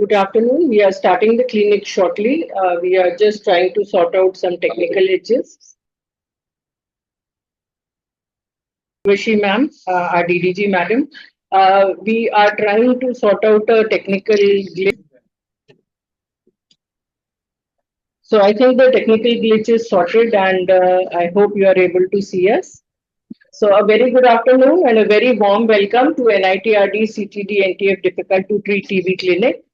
Good afternoon. We are starting the clinic shortly. We are just trying to sort out some technical edges. Urvashi ma'am, our DDG madam, we are trying to sort out a technical glitch. So I think the technical glitch is sorted and I hope you are able to see us. So a very good afternoon and a very warm welcome to NITRD-CTD-NTF Difficult to Treat TB Clinic.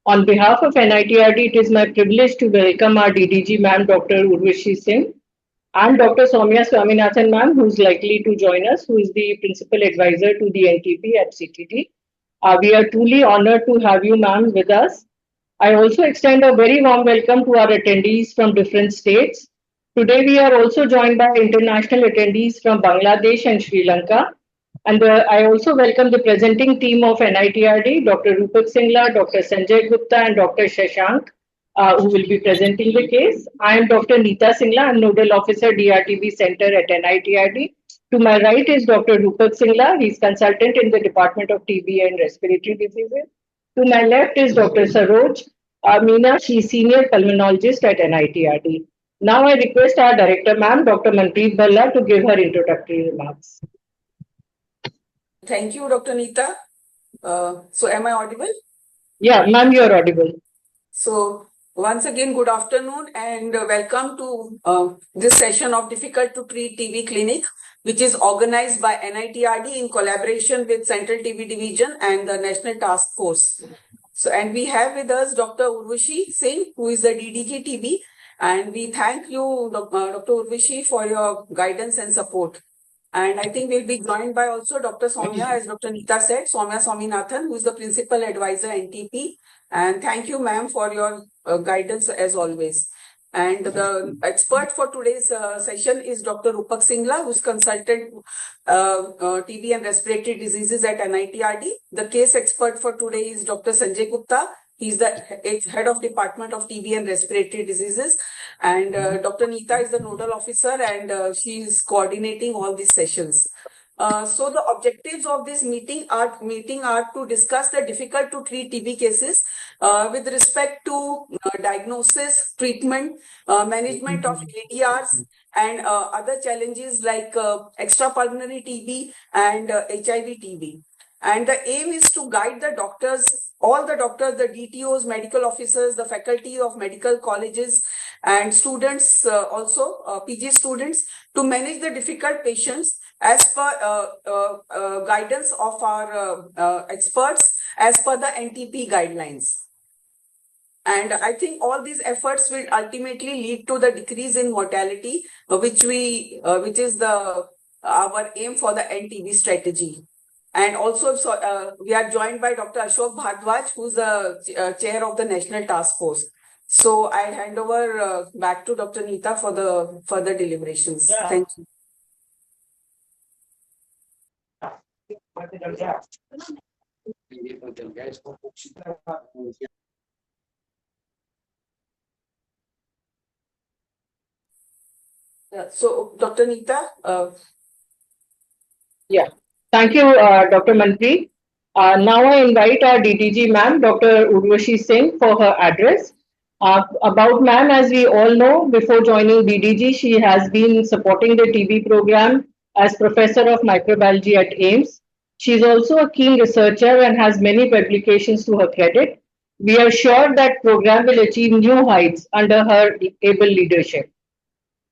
On behalf of NITRD, it is my privilege to welcome our DDG ma'am, Dr. Urvashi Singh, and Dr. Soumya Swaminathan ma'am, who is likely to join us, who is the principal advisor to the NTP at CTD. We are truly honored to have you, ma'am, with us. I also extend a very warm welcome to our attendees from different states. Today, we are also joined by international attendees from Bangladesh and Sri Lanka. And I also welcome the presenting team of NITRD, Dr. Rupak Singla, Dr. Sanjay Gupta, and Dr. Shashank, who will be presenting the case. I am Dr. Neeta Singla, I'm Nodal Officer, DRTB Center at NITRD. To my right is Dr. Rupak Singla, he's consultant in the Department of TB and Respiratory Diseases. To my left is Dr. Saroj Meena, she's senior pulmonologist at NITRD. Now I request our director, ma'am, Dr. Manpreet Bhalla, to give her introductory remarks. Thank you, Dr. Neeta. So am I audible? Yeah, ma'am, you're audible. So once again, good afternoon and welcome to this session of Difficult to Treat TB Clinic, which is organized by NITRD in collaboration with Central TB Division and the National Task Force. So, and we have with us Dr. Urvashi Singh, who is the DDG TB, and we thank you, Dr. Urvashi, for your guidance and support. And I think we'll be joined by also Dr. Soumya, as Dr. Neeta said, Soumya Swaminathan, who is the Principal Advisor NTP. And thank you, ma'am, for your guidance as always. And the expert for today's session is Dr. Rupak Singla, who's consultant TB and respiratory diseases at NITRD. The case expert for today is Dr. Sanjay Gupta. He's the head of Department of TB and Respiratory Diseases. And Dr. Neeta is the nodal officer and she is coordinating all these sessions. So the objectives of this meeting are to discuss the difficult to treat TB cases with respect to diagnosis, treatment, management of ADRs and other challenges like extrapulmonary TB and HIV TB. And the aim is to guide the doctors, all the doctors, the DTOs, medical officers, the faculty of medical colleges and students, also PG students, to manage the difficult patients as per guidance of our experts as per the NTP guidelines. And I think all these efforts will ultimately lead to the decrease in mortality, which is our aim for the NTB strategy. And also, we are joined by Dr. Ashok Bhardwaj, who's the chair of the National Task Force. So I hand over back to Dr. Neeta for the further deliberations. Thank you. So, Dr. Neeta. Yeah. Thank you, Dr. Manpreet. Now I invite our DTG ma'am, Dr. Urvashi Singh, for her address. About ma'am, as we all know, before joining DDG, she has been supporting the TB program as professor of microbiology at AIMS. She is also a keen researcher and has many publications to her credit. We are sure that program will achieve new heights under her able leadership.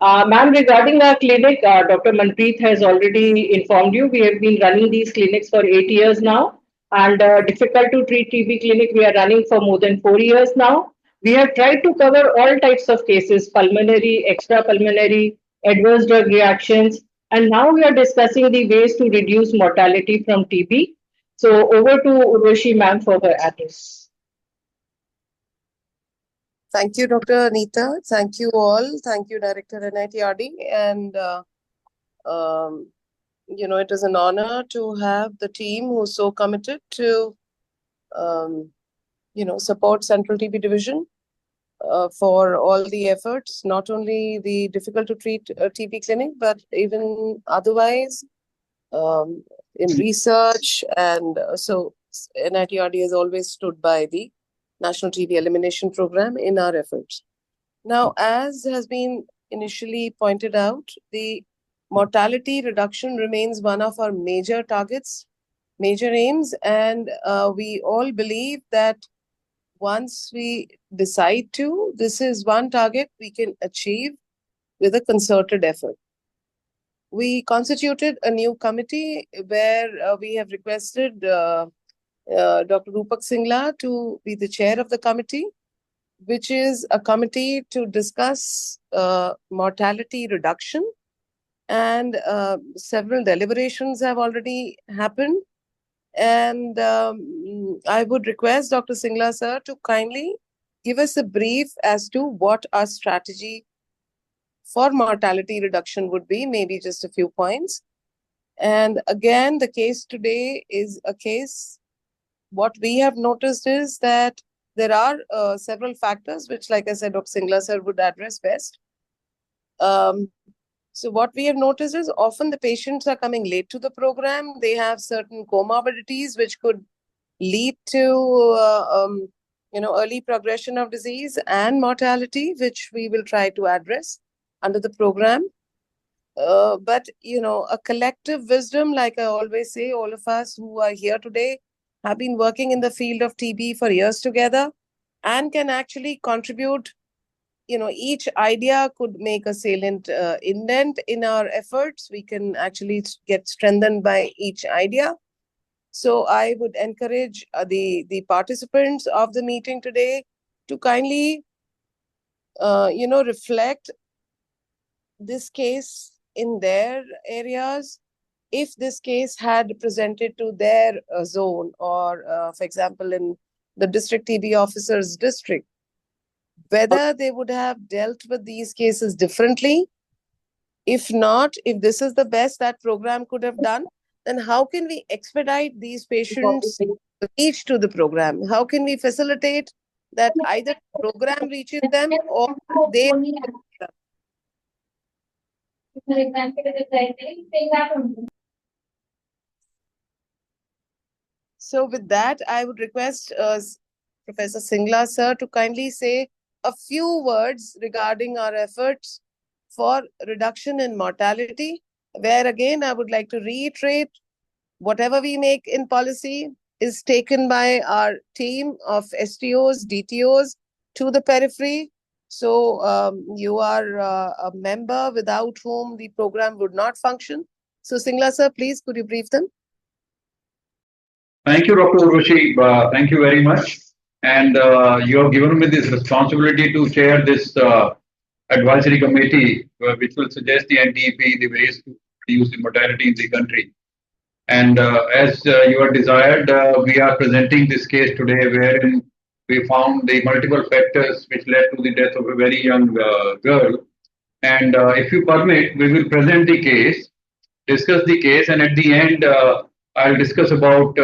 Ma'am, regarding our clinic, Dr. Manpreet has already informed you. We have been running these clinics for 8 years now, and difficult to treat TB clinic we are running for more than 4 years now. We have tried to cover all types of cases: pulmonary, extrapulmonary, adverse drug reactions, and now we are discussing the ways to reduce mortality from TB. So over to Urvashi ma'am for her address. Thank you, Dr. Neeta. Thank you all. Thank you, Director NITRD. And, it is an honor to have the team who's so committed to, support Central TB Division for all the efforts, not only the difficult to treat TB clinic, but even otherwise in research. And so NITRD has always stood by the National TB Elimination Program in our efforts. Now, as has been initially pointed out, the mortality reduction remains one of our major targets, major aims, and we all believe that once we decide to, this is one target we can achieve with a concerted effort. We constituted a new committee where we have requested Dr. Rupak Singla to be the chair of the committee, which is a committee to discuss mortality reduction. And several deliberations have already happened. And I would request Dr. Singla, sir, to kindly give us a brief as to what our strategy for mortality reduction would be, maybe just a few points. And again, the case today is a case. What we have noticed is that there are several factors, which, like I said, Dr. Singla sir would address best. So what we have noticed is often the patients are coming late to the program. They have certain comorbidities which could lead to early progression of disease and mortality, which we will try to address under the program. But a collective wisdom, like I always say, all of us who are here today have been working in the field of TB for years together and can actually contribute. Each idea could make a salient indent in our efforts. We can actually get strengthened by each idea. So I would encourage the participants of the meeting today to kindly, reflect this case in their areas. If this case had presented to their zone or, for example, in the district TB officer's district, whether they would have dealt with these cases differently. If not, if this is the best that program could have done, then how can we expedite these patients' reach to the program? How can we facilitate that either the program reaches them or they... So with that, I would request Professor Singla sir to kindly say a few words regarding our efforts for reduction in mortality, where again I would like to reiterate, whatever we make in policy is taken by our team of STOs, DTOs to the periphery. So you are a member without whom the program would not function. So Singla sir, please could you brief them? Thank you, Dr. Urvashi. Thank you very much. And you have given me this responsibility to chair this advisory committee, which will suggest the NTP, the ways to reduce the mortality in the country. And as you are desired, we are presenting this case today wherein we found the multiple factors which led to the death of a very young girl. And if you permit, we will present the case, discuss the case, and at the end, I'll discuss about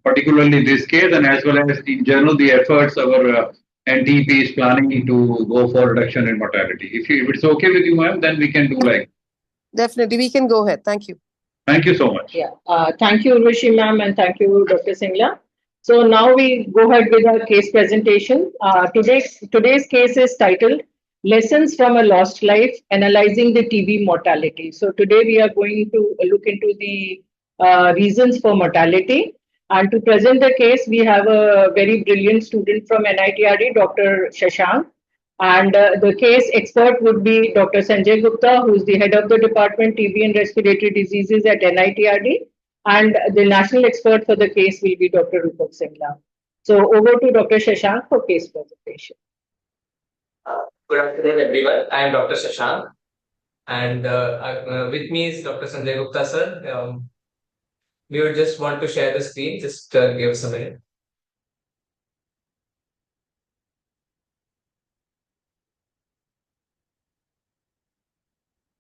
particularly this case and as well as in general the efforts our NTP is planning to go for reduction in mortality. If it's okay with you, ma'am, then we can do like. Definitely, we can go ahead. Thank you. Thank you so much. Yeah. Thank you, Urvashi ma'am, and thank you, Dr. Singla. So now we go ahead with our case presentation. Today's case is titled Lessons from a Lost Life, Analyzing the TB Mortality. So today we are going to look into the reasons for mortality. And to present the case, we have a very brilliant student from NITRD, Dr. Shashank. And the case expert would be Dr. Sanjay Gupta, who is the head of the department TB and respiratory diseases at NITRD. And the national expert for the case will be Dr. Rupak Singla. So over to Dr. Shashank for case presentation. Good afternoon, everyone. I am Dr. Shashank, and with me is Dr. Sanjay Gupta, sir. We would just want to share the screen. Just give us a minute.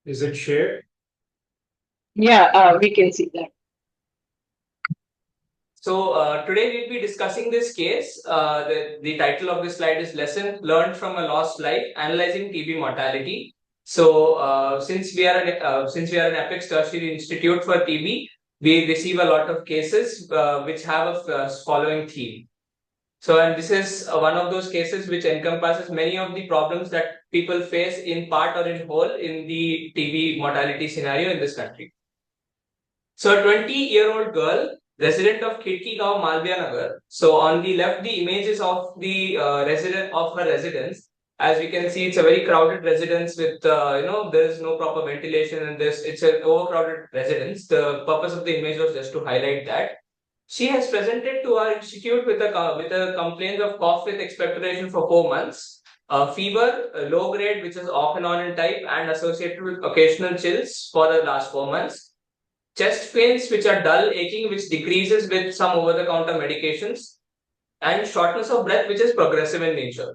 Is it shared? Yeah, we can see that. So today we'll be discussing this case. The title of this slide is Lesson Learned from a Lost Life, Analyzing TB Mortality. So since we are an Apex Tertiary Institute for TB, we receive a lot of cases which have a following theme. So, and this is one of those cases which encompasses many of the problems that people face in part or in whole in the TB mortality scenario in this country. So, a 20-year-old girl, resident of Khidki Gaon, Malviya Nagar. So, on the left, the images of the her residence. As we can see, it's a very crowded residence with there is no proper ventilation in this. It's an overcrowded residence. The purpose of the image was just to highlight that. She has presented to our institute with a complaint of cough with expectoration for 4 months, fever, low grade, which is off and on in type, and associated with occasional chills for the last 4 months. Chest pains, which are dull aching, which decreases with some over-the-counter medications, and shortness of breath, which is progressive in nature.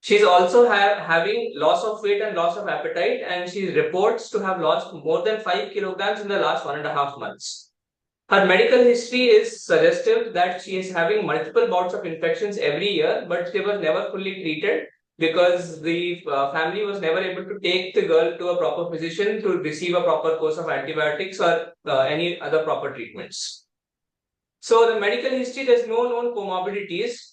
She's also having loss of weight and loss of appetite, and she reports to have lost more than 5 kilograms in the last 1.5 months. Her medical history is suggestive that she is having multiple bouts of infections every year, but they were never fully treated because the family was never able to take the girl to a proper physician to receive a proper course of antibiotics or any other proper treatments. So the medical history, there's no known comorbidities.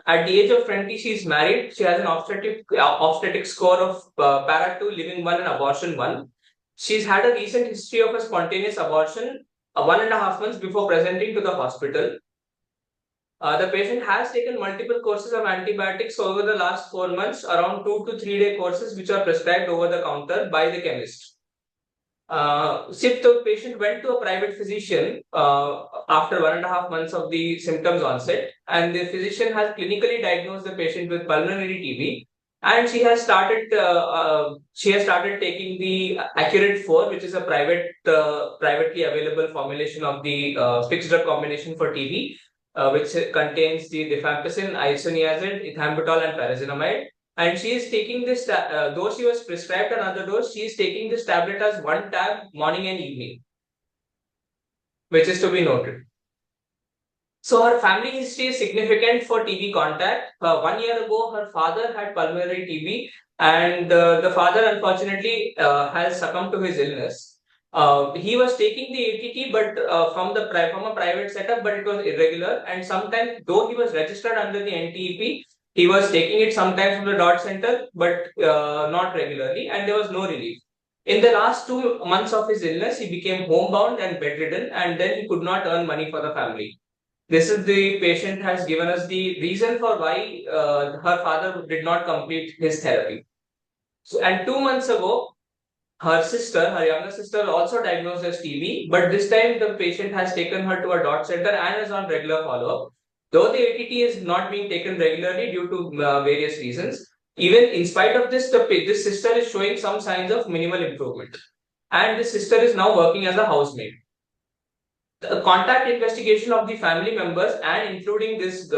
At the age of 20, she is married. She has an obstetric score of para 2, living 1 and abortion 1. She's had a recent history of a spontaneous abortion 1.5 months before presenting to the hospital. The patient has taken multiple courses of antibiotics over the last 4 months, around 2 to 3 day courses which are prescribed over the counter by the chemist. Sept, the patient went to a private physician after 1.5 months of the symptoms onset, and the physician has clinically diagnosed the patient with pulmonary TB. And she has started taking the Accurate 4, which is a privately available formulation of the fixed drug combination for TB, which contains the rifampicin, isoniazid, ethambutol, and pyrazinamide. And she is taking this, though she was prescribed another dose, she is taking this tablet as 1 tab morning and evening, which is to be noted. So her family history is significant for TB contact. 1 year ago, her father had pulmonary TB, and the father unfortunately has succumbed to his illness. He was taking the ATT, but from a private setup, but it was irregular. And sometimes, though he was registered under the NTEP, he was taking it sometimes from the dot center, but not regularly, and there was no relief. In the last 2 months of his illness, he became homebound and bedridden, and then he could not earn money for the family. This is the patient has given us the reason for why her father did not complete his therapy. So, and 2 months ago, her younger sister, also diagnosed as TB, but this time the patient has taken her to a dot center and is on regular follow-up. Though the ATT is not being taken regularly due to various reasons, even in spite of this, this sister is showing some signs of minimal improvement. And this sister is now working as a housemaid. The contact investigation of the family members and including this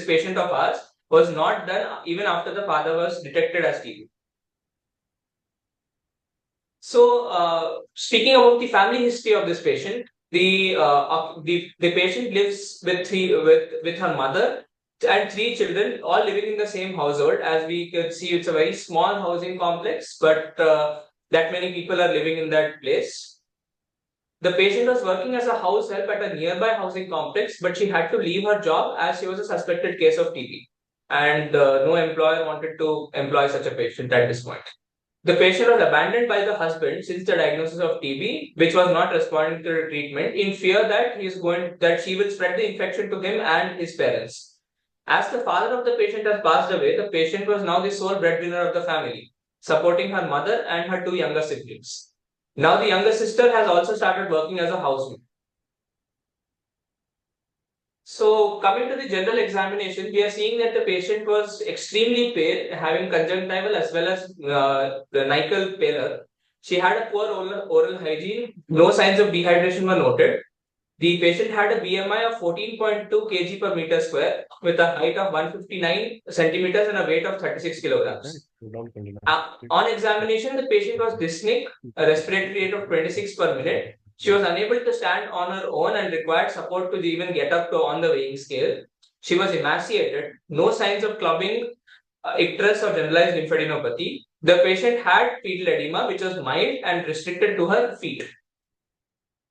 patient of ours was not done even after the father was detected as TB. So, speaking about the family history of this patient, the patient lives with her mother and 3 children, all living in the same household. As we can see, it's a very small housing complex, but that many people are living in that place. The patient was working as a house help at a nearby housing complex, but she had to leave her job as she was a suspected case of TB, and no employer wanted to employ such a patient at this point. The patient was abandoned by the husband since the diagnosis of TB, which was not responding to the treatment, in fear that she will spread the infection to him and his parents. As the father of the patient has passed away, the patient was now the sole breadwinner of the family, supporting her mother and her 2 younger siblings. Now the younger sister has also started working as a housemaid. So, coming to the general examination, we are seeing that the patient was extremely pale, having conjunctival as well as the nickel pallor. She had a poor oral hygiene. No signs of dehydration were noted. The patient had a BMI of 14.2 kg per meter square with a height of 159 centimeters and a weight of 36 kilograms. On examination, the patient was dyspneic, a respiratory rate of 26 per minute. She was unable to stand on her own and required support to even get up on the weighing scale. She was emaciated, no signs of clubbing, icterus or generalized lymphadenopathy. The patient had fetal edema, which was mild and restricted to her feet.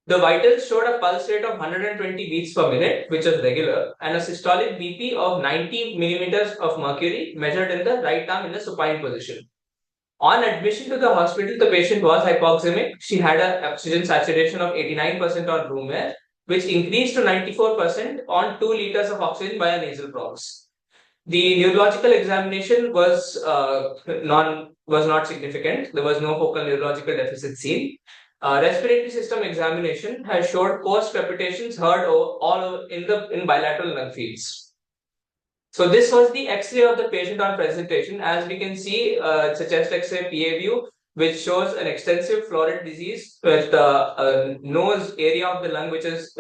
The vitals showed a pulse rate of 120 beats per minute, which was regular, and a systolic BP of 90 millimeters of mercury measured in the right arm in the supine position. On admission to the hospital, the patient was hypoxemic. She had an oxygen saturation of 89% on room air, which increased to 94% on 2 liters of oxygen via nasal probes. The neurological examination was not significant. There was no focal neurological deficit seen. Respiratory system examination has showed post crepitations heard all in bilateral lung fields. So this was the X-ray of the patient on presentation. As we can see, it's a chest X-ray PA view, which shows an extensive florid disease with nose area of the lung which is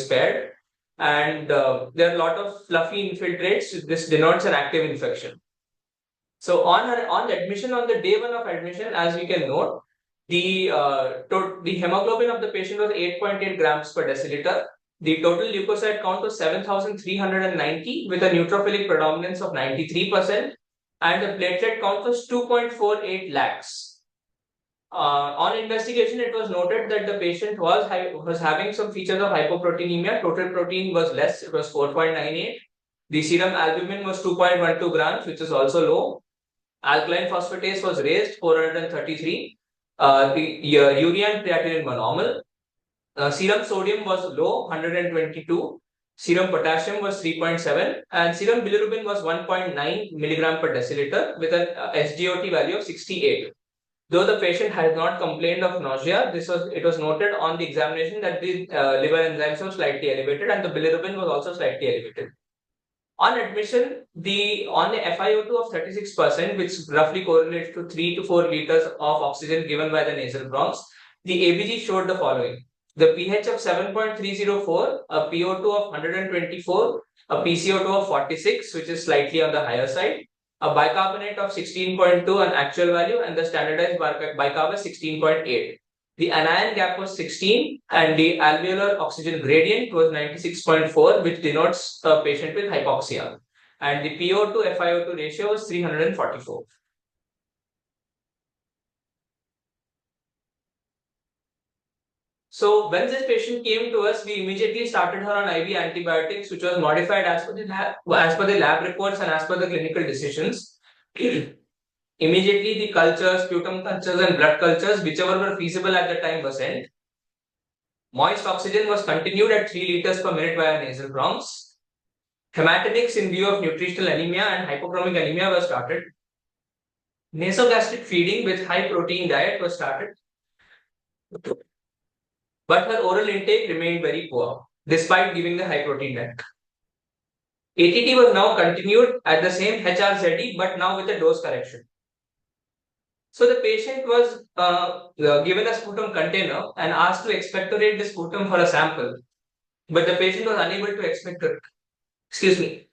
spared, and there are a lot of fluffy infiltrates. This denotes an active infection. So on the admission, on the day 1 of admission, as we can note, the hemoglobin of the patient was 8.8 grams per deciliter. The total leukocyte count was 7,390 with a neutrophilic predominance of 93%, and the platelet count was 2.48 lakhs. On investigation, it was noted that the patient was having some features of hypoproteinemia. Total protein was less, it was 4.98. The serum albumin was 2.12 grams, which is also low. Alkaline phosphatase was raised, 433. The urea and creatinine were normal. Serum sodium was low, 122. Serum potassium was 3.7, and serum bilirubin was 1.9 milligram per deciliter with an SGOT value of 68. Though the patient has not complained of nausea, it was noted on the examination that the liver enzymes were slightly elevated and the bilirubin was also slightly elevated. On admission, on the FiO2 of 36%, which roughly correlates to 3 to 4 liters of oxygen given by the nasal bronchs, the ABG showed the following: the pH of 7.304, a PO2 of 124, a PCO2 of 46, which is slightly on the higher side, a bicarbonate of 16.2, an actual value, and the standardized bicarb is 16.8. The anion gap was 16, and the alveolar oxygen gradient was 96.4, which denotes a patient with hypoxia. And the PO2 FiO2 ratio was 344. So when this patient came to us, we immediately started her on IV antibiotics, which was modified as per the lab reports and as per the clinical decisions. Immediately, the cultures, sputum cultures, and blood cultures, whichever were feasible at the time, were sent. Moist oxygen was continued at 3 liters per minute via nasal bronchs. Hematinics in view of nutritional anemia and hypochromic anemia were started. Nasogastric feeding with high protein diet was started. But her oral intake remained very poor, despite giving the high protein diet. ATT was now continued at the same HRZD, but now with a dose correction. So the patient was given a sputum container and asked to expectorate the sputum for a sample, but the patient was unable to expectorate. Excuse me.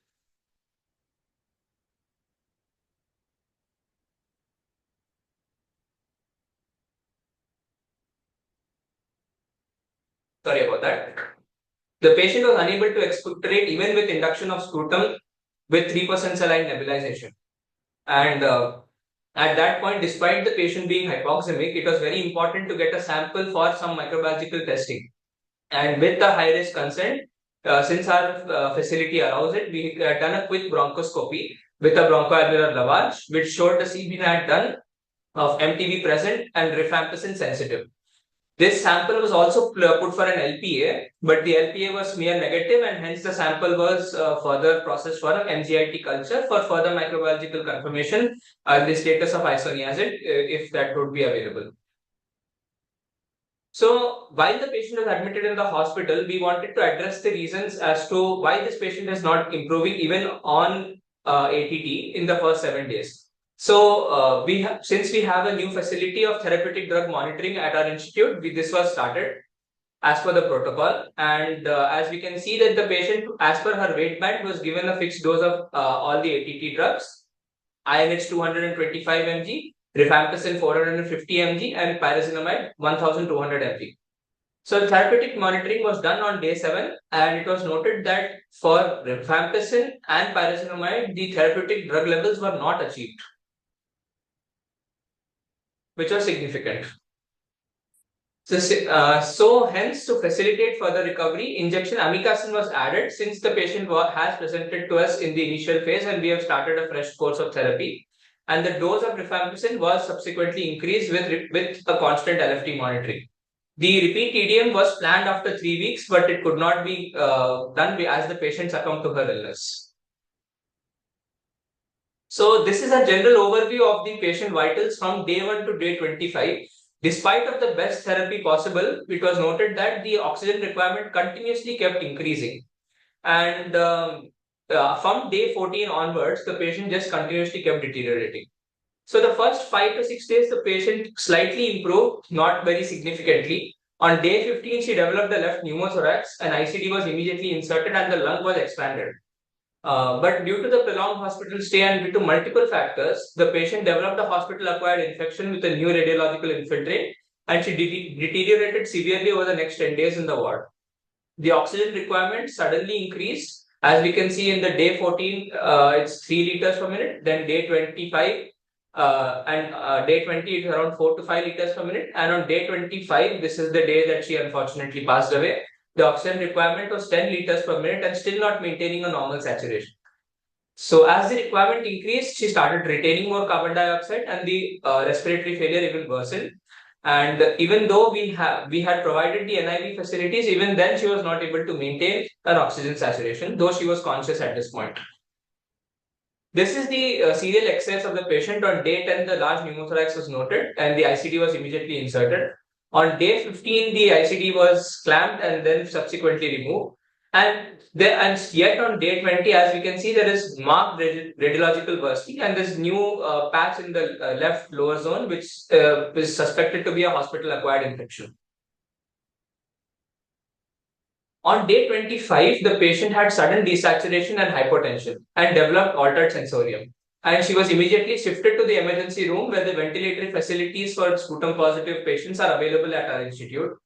Sorry about that. The patient was unable to expectorate even with induction of sputum with 3% saline nebulization. And at that point, despite the patient being hypoxemic, it was very important to get a sample for some microbiological testing. And with the high risk consent, since our facility allows it, we had done a quick bronchoscopy with a bronchoalveolar lavage, which showed the CB done of MTB present and rifampicin sensitive. This sample was also put for an LPA, but the LPA was mere negative, and hence the sample was further processed for an MGIT culture for further microbiological confirmation the status of isoniazid, if that would be available. So while the patient was admitted in the hospital, we wanted to address the reasons as to why this patient is not improving even on ATT in the first 7 days. So since we have a new facility of therapeutic drug monitoring at our institute, this was started as per the protocol. And as we can see that the patient, as per her weight band, was given a fixed dose of all the ATT drugs, INH 225 mg, rifampicin 450 mg, and pyrazinamide 1200 mg. So therapeutic monitoring was done on day 7, and it was noted that for rifampicin and pyrazinamide, the therapeutic drug levels were not achieved, which was significant. So hence, to facilitate further recovery, injection amikacin was added since the patient has presented to us in the initial phase and we have started a fresh course of therapy. And the dose of rifampicin was subsequently increased with a constant LFT monitoring. The repeat TDM was planned after 3 weeks, but it could not be done as the patient succumbed to her illness. So this is a general overview of the patient vitals from day 1 to day 25. Despite of the best therapy possible, it was noted that the oxygen requirement continuously kept increasing. And from day 14 onwards, the patient just continuously kept deteriorating. So the first 5 to 6 days, the patient slightly improved, not very significantly. On day 15, she developed a left pneumothorax, and ICD was immediately inserted and the lung was expanded. But due to the prolonged hospital stay and due to multiple factors, the patient developed a hospital-acquired infection with a new radiological infiltrate, and she deteriorated severely over the next 10 days in the ward. The oxygen requirement suddenly increased. As we can see in the day 14, it's 3 liters per minute. Then day 25 and day 20, it's around 4 to 5 liters per minute. And on day 25, this is the day that she unfortunately passed away. The oxygen requirement was 10 liters per minute and still not maintaining a normal saturation. So as the requirement increased, she started retaining more carbon dioxide and the respiratory failure even worsened. And even though we had provided the NIV facilities, even then she was not able to maintain an oxygen saturation, though she was conscious at this point. This is the serial excess of the patient. On day 10, the large pneumothorax was noted and the ICD was immediately inserted. On day 15, the ICD was clamped and then subsequently removed. And yet on day 20, as we can see, there is marked radiological bursting and this new patch in the left lower zone, which is suspected to be a hospital-acquired infection. On day 25, the patient had sudden desaturation and hypotension and developed altered sensorium. And she was immediately shifted to the emergency room where the ventilatory facilities for sputum positive patients are available at our institute.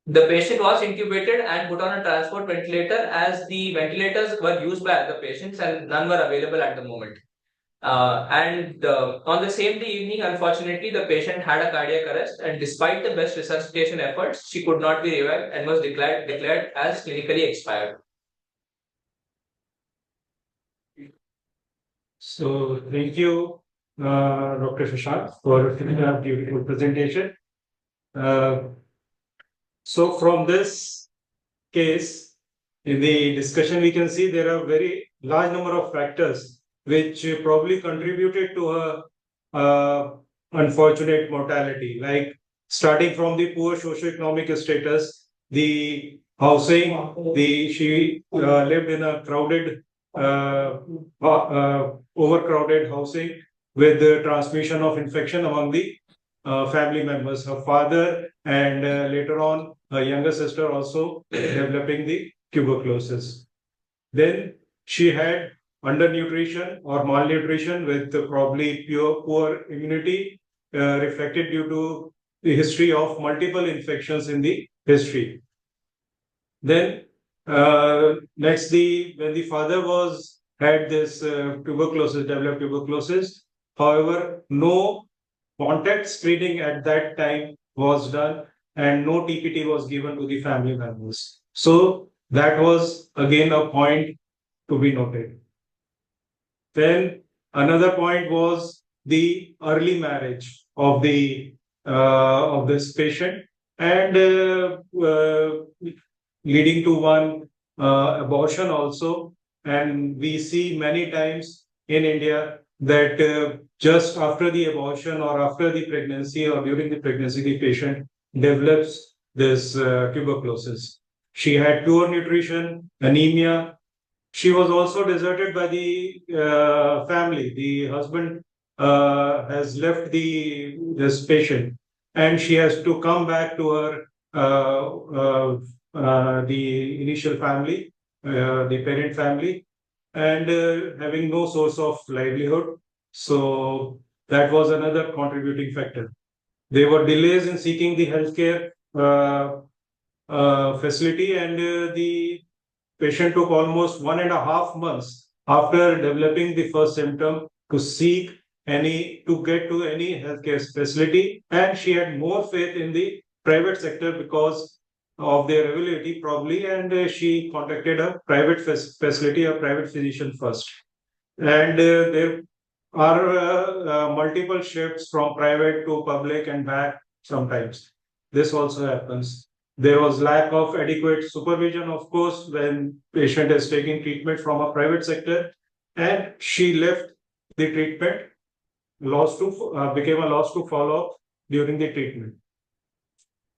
The patient was intubated and put on a transport ventilator as the ventilators were used by other patients and none were available at the moment. On the same day evening, unfortunately, the patient had a cardiac arrest, and despite the best resuscitation efforts, she could not be revived and was declared as clinically expired. So thank you, Dr. Shashank, for a beautiful presentation. So from this case, in the discussion, we can see there are very large number of factors which probably contributed to her unfortunate mortality, like starting from the poor socioeconomic status, the housing, she lived in a crowded, overcrowded housing, with the transmission of infection among the family members. Her father and later on her younger sister also developing the tuberculosis. Then she had undernutrition or malnutrition with probably poor immunity reflected due to the history of multiple infections in the history. Then next, when the father had this developed tuberculosis. However, no contact screening at that time was done, and no TPT was given to the family members. So that was again a point to be noted. Then another point was the early marriage of this patient, and leading to one abortion also. And we see many times in India that just after the abortion or after the pregnancy or during the pregnancy, the patient develops this tuberculosis. She had poor nutrition, anemia. She was also deserted by the family. The husband has left this patient, and she has to come back to her the initial family, the parent family, and having no source of livelihood. So that was another contributing factor. There were delays in seeking the healthcare facility, and the patient took almost 1.5 months after developing the first symptom to get to any healthcare facility, and she had more faith in the private sector because of their availability probably, and she contacted a private facility, a private physician first. And there are multiple shifts from private to public and back sometimes. This also happens. There was lack of adequate supervision, of course, when patient is taking treatment from a private sector, and she left the treatment, became a loss to follow up during the treatment.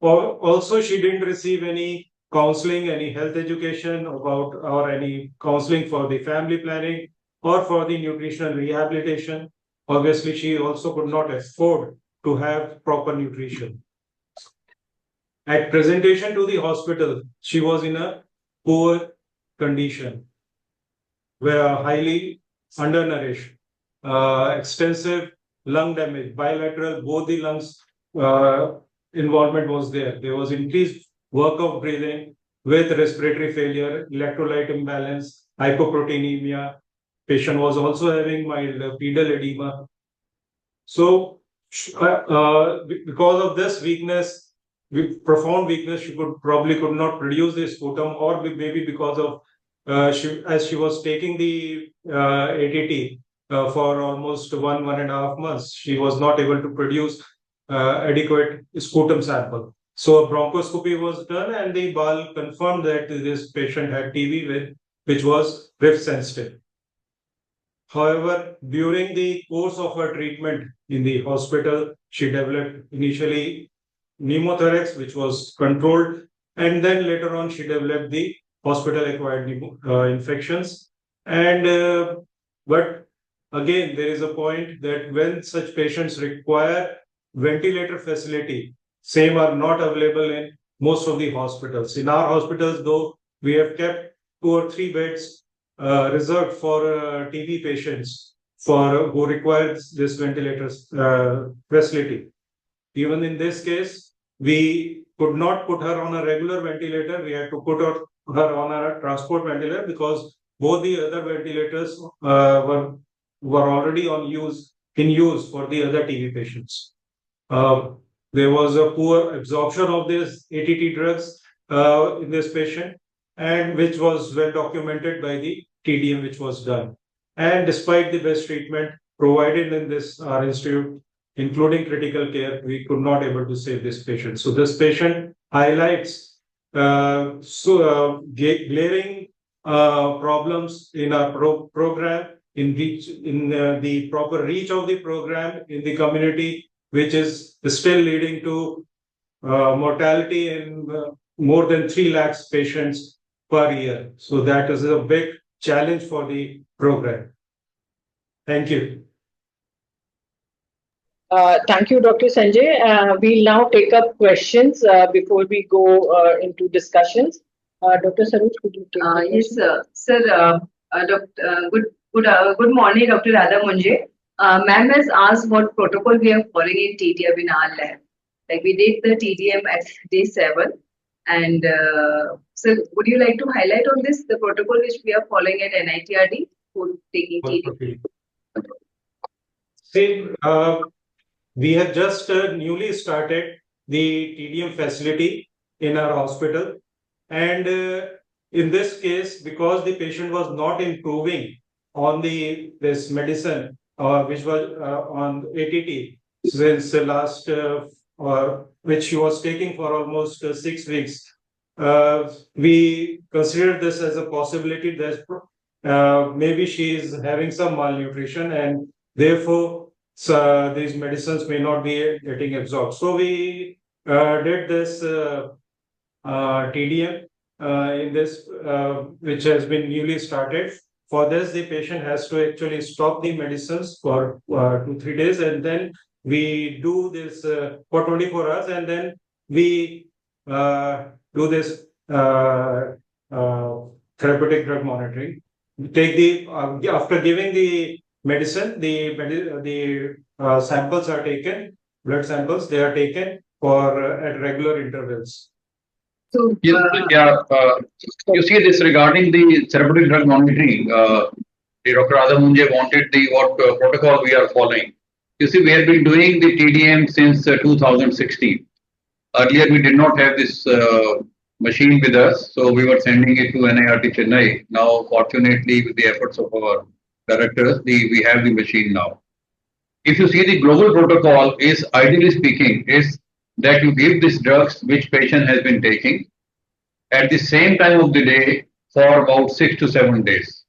Also, she didn't receive any counseling, any health education or any counseling for the family planning or for the nutritional rehabilitation. Obviously, she also could not afford to have proper nutrition. At presentation to the hospital, she was in a poor condition, where highly undernourished, extensive lung damage, bilateral, both the lungs involvement was there. There was increased work of breathing with respiratory failure, electrolyte imbalance, hypoproteinemia. Patient was also having mild pedal edema. So, because of this weakness, with profound weakness, she could not produce the sputum, or maybe because of as she was taking the ATT for almost 1.5 months, she was not able to produce adequate sputum sample. So a bronchoscopy was done, and the BAL confirmed that this patient had TB, which was rift sensitive. However, during the course of her treatment in the hospital, she developed initially pneumothorax, which was controlled, and then later on she developed the hospital-acquired infections. And but again, there is a point that when such patients require ventilator facility, same are not available in most of the hospitals. In our hospitals, though, we have kept 2 or 3 beds reserved for TB patients who require this ventilator facility. Even in this case, we could not put her on a regular ventilator. We had to put her on a transport ventilator because both the other ventilators were already in use for the other TB patients. There was a poor absorption of these ATT drugs in this patient, and which was well documented by the TDM which was done. And despite the best treatment provided in this our institute, including critical care, we could not able to save this patient. So this patient highlights glaring problems in our program, in the proper reach of the program in the community, which is still leading to mortality in more than 3 lakhs patients per year. So that is a big challenge for the program. Thank you. Thank you, Dr. Sanjay. We'll now take up questions before we go into discussions. Dr. Saruj, could you take the Yes, question? sir. Good morning, Dr. Radha Munje. Ma'am has asked what protocol we are following in TDM in our lab. Like we did the TDM at day 7. And sir, would you like to highlight on this, the protocol which we are following at NITRD for taking TDM? Okay. See, we have just newly started the TDM facility in our hospital. And in this case, because the patient was not improving on this medicine, which was on ATT since the last, or which she was taking for almost 6 weeks, we considered this as a possibility that maybe she is having some malnutrition and therefore these medicines may not be getting absorbed. So we did this TDM in this, which has been newly started. For this, the patient has to actually stop the medicines for 2-3 days, and then we do this for 24 hours, and then we do this therapeutic drug monitoring. We take the after giving the medicine, the samples are taken, blood samples. They are taken for at regular intervals. So, You see this regarding the therapeutic drug monitoring. The Dr. Radha Munje wanted the what protocol we are following. You see, we have been doing the TDM since 2016. Earlier, we did not have this machine with us, so we were sending it to NIRT Chennai. Now, fortunately, with the efforts of our directors, we have the machine now. If you see the global protocol is ideally speaking is that you give these drugs which patient has been taking at the same time of the day for about 6 to 7 days.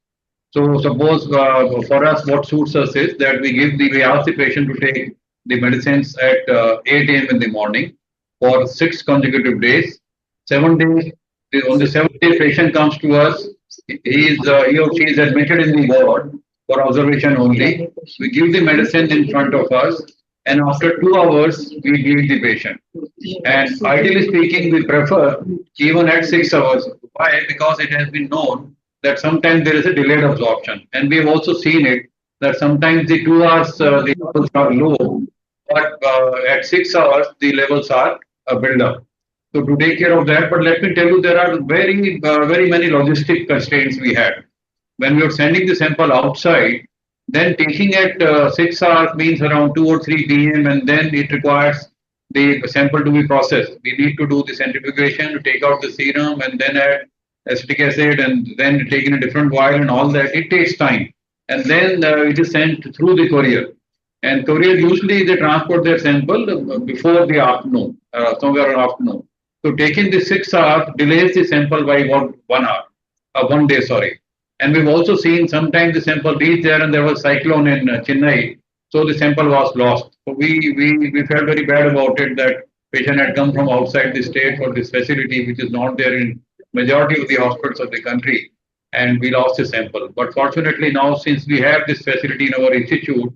So suppose for us what suits us is that we ask the patient to take the medicines at 8 a.m. in the morning for 6 consecutive days. 7 days. On the 7th day, patient comes to us. He or she is admitted in the ward for observation only. We give the medicine in front of us, and after 2 hours, we leave the patient. And ideally speaking, we prefer even at 6 hours. Why? Because it has been known that sometimes there is a delayed absorption. And we have also seen it that sometimes the 2 hours the levels are low, but at 6 hours the levels are built up. So to take care of that, but let me tell you, there are very many logistic constraints we had. When we are sending the sample outside, then taking at 6 hours means around 2 or 3 p.m. and then it requires the sample to be processed. We need to do the centrifugation to take out the serum and then add acetic acid and then take in a different vial and all that. It takes time. And then it is sent through the courier. And courier usually they transport their sample before the afternoon, somewhere around afternoon. So taking the 6 hours delays the sample by 1 hour, 1 day, sorry. And we've also seen sometimes the sample reached there and there was cyclone in Chennai, so the sample was lost. So we felt very bad about it that patient had come from outside the state for this facility, which is not there in majority of the hospitals of the country, and we lost the sample. But fortunately now, since we have this facility in our institute,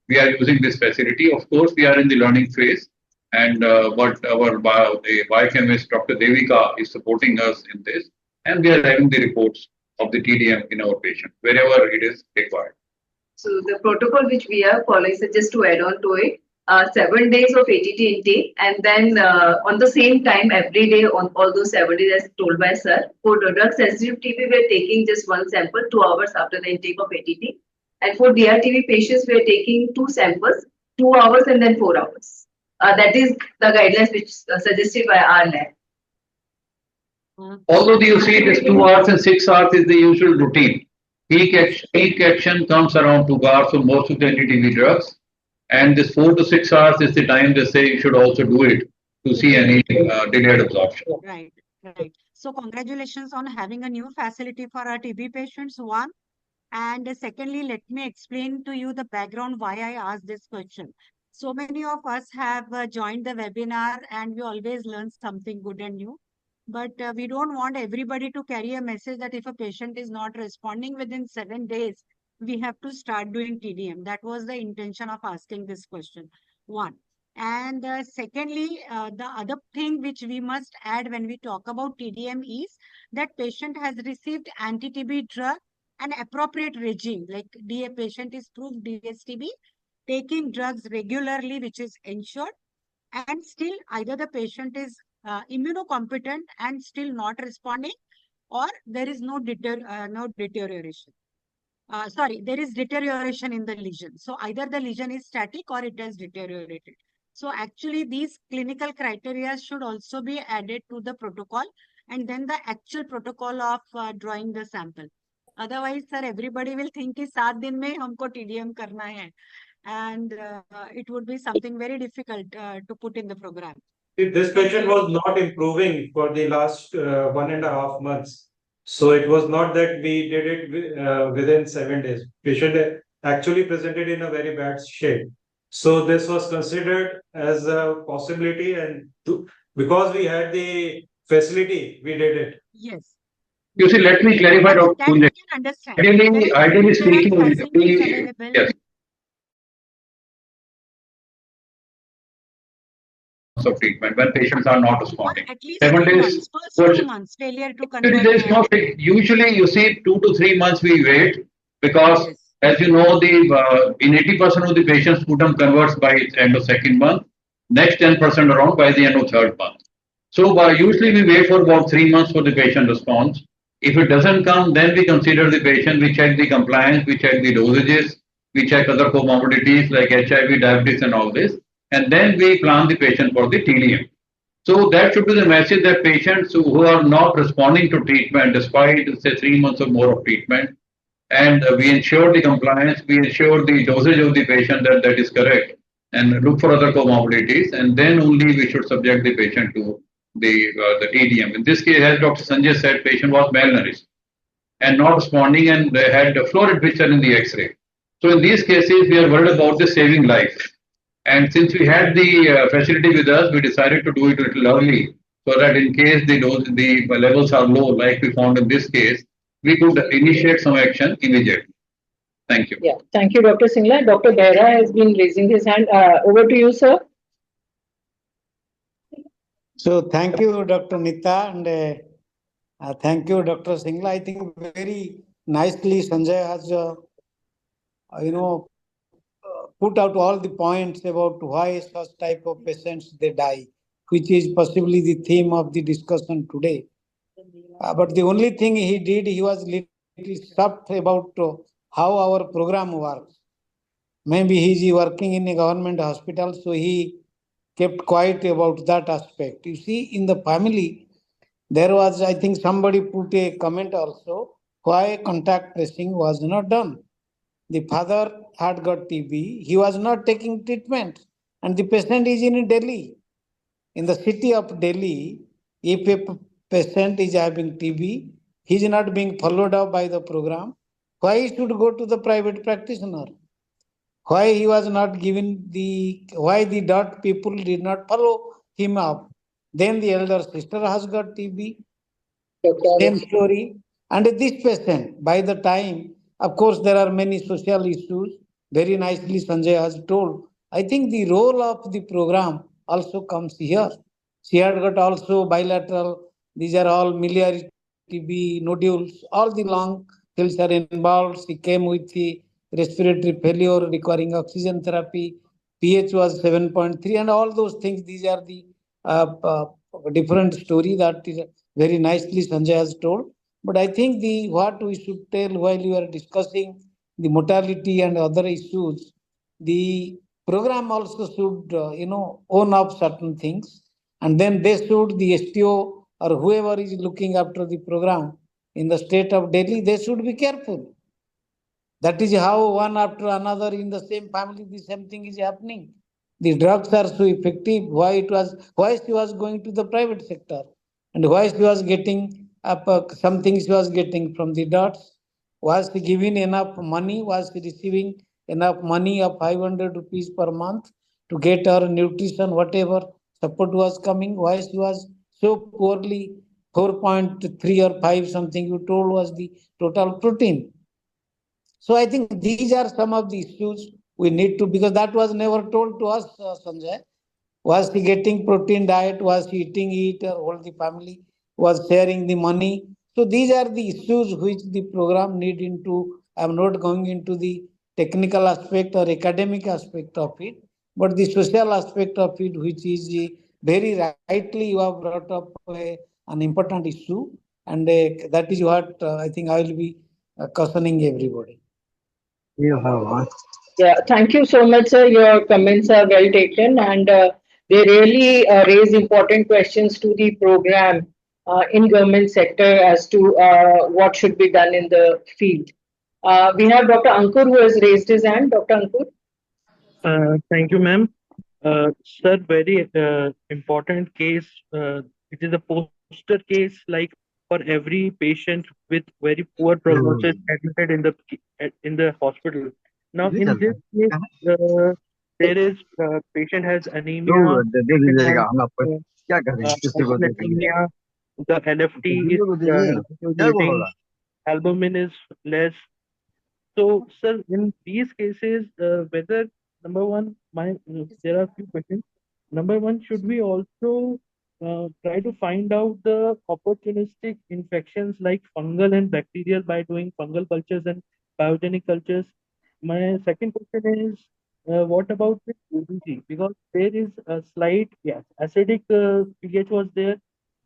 we are using this facility. Of course, we are in the learning phase, and but the biochemist Dr. Devika is supporting us in this, and we are having the reports of the TDM in our patient wherever it is required. So the protocol which we are following, so just to add on to it, 7 days of ATT intake, and then on the same time every day on all those 7 days, as told by sir. For the drug sensitive TB, we are taking just one sample 2 hours after the intake of ATT, and for DRTB patients, we are taking two samples, 2 hours and then 4 hours. That is the guidelines which suggested by our lab. Although you see it is 2 hours and 6 hours is the usual routine. Peak action comes around 2 hours for most of the anti-TB drugs, and this 4 to 6 hours is the time they say you should also do it to see any delayed absorption. Right, right. So congratulations on having a new facility for our TB patients, one. And secondly, let me explain to you the background why I asked this question. So many of us have joined the webinar and we always learn something good and new. But we don't want everybody to carry a message that if a patient is not responding within 7 days, we have to start doing TDM. That was the intention of asking this question. One. And secondly, the other thing which we must add when we talk about TDM is that patient has received anti-TB drug and appropriate regime, like DA patient is proved DSTB, taking drugs regularly, which is ensured, and still either the patient is immunocompetent and still not responding, or there is no deterioration. Sorry, there is deterioration in the lesion. So either the lesion is static or it has deteriorated. So actually these clinical criteria should also be added to the protocol, and then the actual protocol of drawing the sample. Otherwise, sir, everybody will think कि 7 दिन में हमको TDM करना है, and it would be something very difficult to put in the program. This patient was not improving for the last 1.5 months. So it was not that we did it within 7 days. Patient actually presented in a very bad shape. So this was considered as a possibility, and because we had the facility, we did it. Yes. You see, let me clarify, Dr. That we can understand. Ideally speaking, facilities available. yes. Of treatment when patients are not responding. At least 7 days. months, first 2 months, failure to convert. There is no usually you see 2 to 3 months we wait because as you know the in 80% of the patients sputum converts by end of second month, next 10% around by the end of third month. So usually we wait for about 3 months for the patient response. If it doesn't come, then we consider the patient, we check the compliance, we check the dosages, we check other comorbidities like HIV, diabetes and all this. And then we plan the patient for the TDM. So that should be the message that patients who are not responding to treatment despite say 3 months or more of treatment, and we ensure the compliance, we ensure the dosage of the patient that is correct, and look for other comorbidities, and then only we should subject the patient to the TDM. In this case, as Dr. Sanjay said, patient was malnourished and not responding, and they had a florid picture in the X-ray. So in these cases, we are worried about the saving life. And since we had the facility with us, we decided to do it a little early so that in case the levels are low, like we found in this case, we could initiate some action immediately. Thank you. Yeah, thank you, Dr. Singla. Dr. Behra has been raising his hand. Over to you, sir. So thank you, Dr. Nita, and thank you, Dr. Singla. I think very nicely Sanjay has, put out all the points about why such type of patients they die, which is possibly the theme of the discussion today. But the only thing he did, he was little soft about how our program works. Maybe he's working in a government hospital, so he kept quiet about that aspect. You see, in the family, there was, I think somebody put a comment also, why contact tracing was not done. The father had got TB, he was not taking treatment, and the patient is in Delhi. In the city of Delhi, if a patient is having TB, he is not being followed up by the program. Why he should go to the private practitioner? Why he was not given why the DOT people did not follow him up? Then the elder sister has got TB. Same story. And this patient, by the time, of course, there are many social issues. Very nicely, Sanjay has told. I think the role of the program also comes here. She had got also bilateral. These are all miliary TB nodules. All the lung pills are involved. She came with the respiratory failure requiring oxygen therapy. pH was 7.3, and all those things. These are the different story that is very nicely Sanjay has told. But I think what we should tell while you are discussing the mortality and other issues, the program also should own up certain things, and then they should, the STO or whoever is looking after the program in the state of Delhi, they should be careful. That is how one after another in the same family the same thing is happening. The drugs are so effective. Why she was going to the private sector, and why she was getting something she was getting from the dots? Was she given enough money? Was she receiving enough money of 500 rupees per month to get her nutrition, whatever support was coming? Why she was so poorly? 4.3 or 5 something you told was the total protein. So I think these are some of the issues we need to, because that was never told to us, Sanjay. Was he getting protein diet? Was he eating it? Or all the family was sharing the money? So these are the issues which the program need into. I'm not going into the technical aspect or academic aspect of it, but the social aspect of it, which is very rightly you have brought up an important issue, and that is what I think I will be cautioning everybody. Yeah, thank you so much, sir. Your comments are well taken, and they really raise important questions to the program in government sector as to what should be done in the field. We have Dr. Ankur who has raised his hand. Dr. Ankur. Thank you, ma'am. Sir, very important case. It is a poster case like for every patient with very poor prognosis admitted in the hospital. Now, in this case, there is patient has anemia, patient has hyponatremia, the LFT is deteriorating, albumin is less. So, sir, in these cases, whether number one, there are a few questions. Number one, should we also try to find out the opportunistic infections like fungal and bacterial by doing fungal cultures and biogenic cultures? My second question is, what about the ABG? Because there is a slight, yes, acidic pH was there,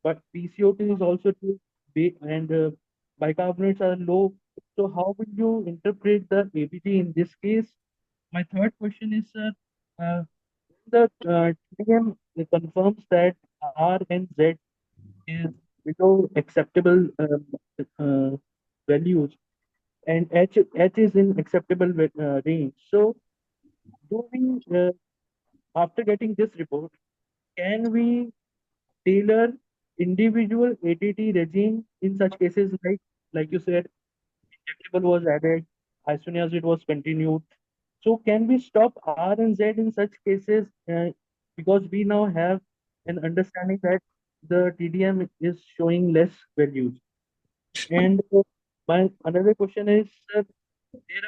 but PCO2 is also too big and bicarbonates are low. So how will you interpret the ABG in this case? My third question is, sir, the TDM confirms that R and Z is below acceptable values, and H is in acceptable range. So, do we, after getting this report, can we tailor individual ATT regime in such cases like you said, injectable was added, isoniazid was continued. So can we stop R and Z in such cases because we now have an understanding that the TDM is showing less values? And my another question is, there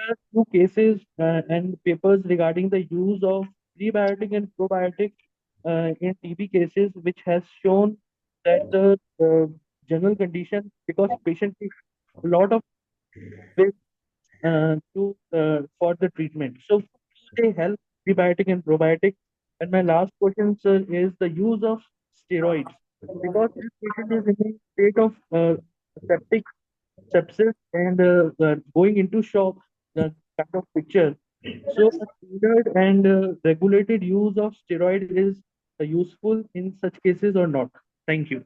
are two cases and papers regarding the use of prebiotic and probiotic in TB cases, which has shown that the general condition, because patient takes a lot of pills for the treatment. So they help prebiotic and probiotic. And my last question, sir, is the use of steroids, because this patient is in a state of septic sepsis and going into shock, the kind of picture. So a standard and regulated use of steroid is useful in such cases or not? Thank you.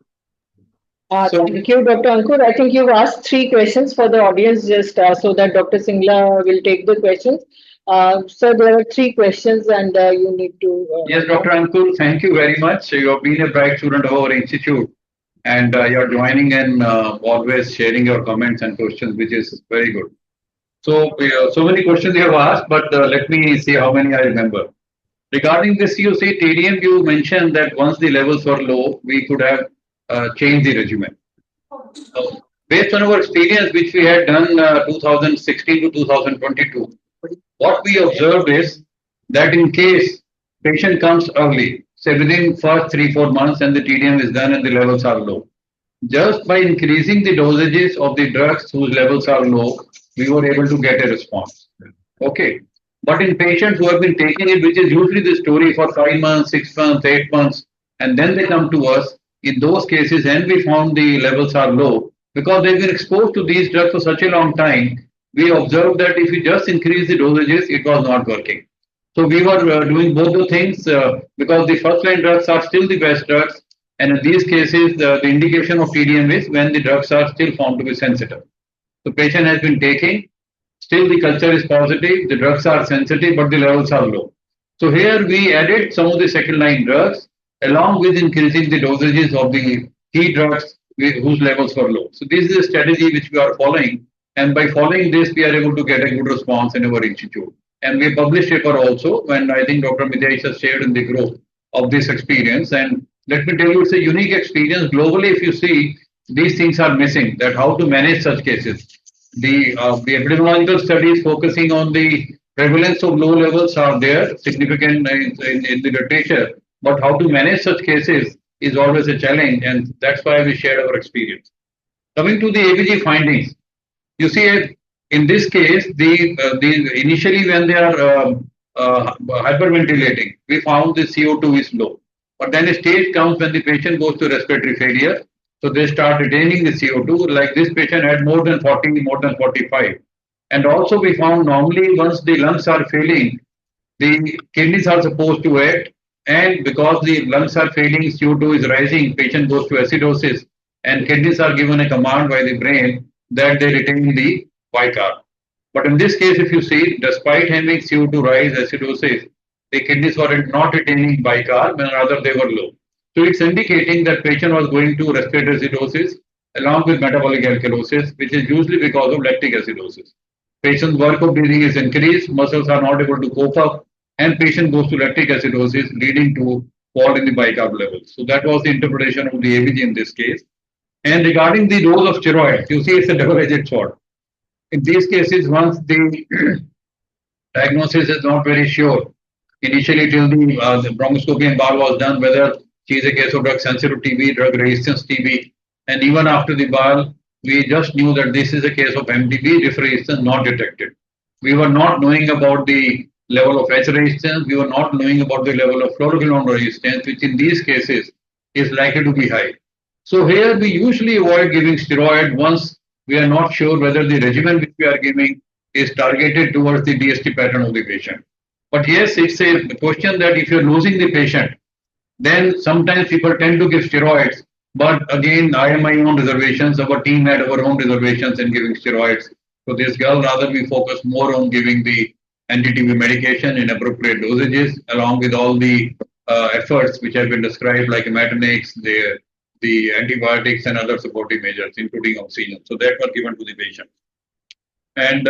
Thank you, Dr. Ankur. I think you've asked three questions for the audience, just so that Dr. Singla will take the questions. So there are three questions, and you need to. Yes, Dr. Ankur, thank you very much. You have been a bright student of our institute, and you're joining and always sharing your comments and questions, which is very good. So, so many questions you have asked, but let me see how many I remember. Regarding this, you see TDM, you mentioned that once the levels were low, we could have changed the regimen. So, based on our experience, which we had done 2016 to 2022, what we observed is that in case patient comes early, say within first 3-4 months, and the TDM is done and the levels are low, just by increasing the dosages of the drugs whose levels are low, we were able to get a response. Okay. But in patients who have been taking it, which is usually the story for 5 months, 6 months, 8 months, and then they come to us, in those cases, and we found the levels are low, because they've been exposed to these drugs for such a long time, we observed that if you just increase the dosages, it was not working. So we were doing both the things because the first line drugs are still the best drugs. And in these cases, the indication of TDM is when the drugs are still found to be sensitive. The patient has been taking, still the culture is positive, the drugs are sensitive, but the levels are low. So here we added some of the second line drugs along with increasing the dosages of the key drugs whose levels were low. So this is a strategy which we are following. And by following this, we are able to get a good response in our institute. And we published paper also when I think Dr. Midhesh has shared in the group of this experience. And let me tell you, it's a unique experience. Globally, if you see, these things are missing, that how to manage such cases. The epidemiological studies focusing on the prevalence of low levels are there, significant in the literature. But how to manage such cases is always a challenge, and that's why we shared our experience. Coming to the ABG findings, you see, in this case, the initially when they are hyperventilating, we found the CO2 is low. But then a stage comes when the patient goes to respiratory failure. So they start retaining the CO2. Like this patient had more than 40, more than 45. And also we found normally once the lungs are failing, the kidneys are supposed to act, and because the lungs are failing, CO2 is rising, patient goes to acidosis, and kidneys are given a command by the brain that they retain the bicarb. But in this case, if you see, despite having CO2 rise, acidosis, the kidneys were not retaining bicarb, and rather they were low. So it's indicating that patient was going to respiratory acidosis along with metabolic alkalosis, which is usually because of lactic acidosis. Patient's work of breathing is increased, muscles are not able to cope up, and patient goes to lactic acidosis, leading to fall in the bicarb levels. So that was the interpretation of the ABG in this case. And regarding the role of steroids, you see it's a double-edged sword. In these cases, once the diagnosis is not very sure, initially till the bronchoscopy and BAR was done, whether she is a case of drug-sensitive TB, drug-resistance TB, and even after the BAR, we just knew that this is a case of MDB, diff resistance not detected. We were not knowing about the level of H resistance, we were not knowing about the level of fluoroquinolone resistance, which in these cases is likely to be high. So here we usually avoid giving steroid once we are not sure whether the regimen which we are giving is targeted towards the DST pattern of the patient. But yes, it's a question that if you're losing the patient, then sometimes people tend to give steroids. But again, I have my own reservations. Our team had our own reservations in giving steroids. So this girl, rather we focus more on giving the anti-TB medication in appropriate dosages, along with all the efforts which have been described, like Imatinix, the antibiotics and other supportive measures, including oxygen. So that were given to the patient. And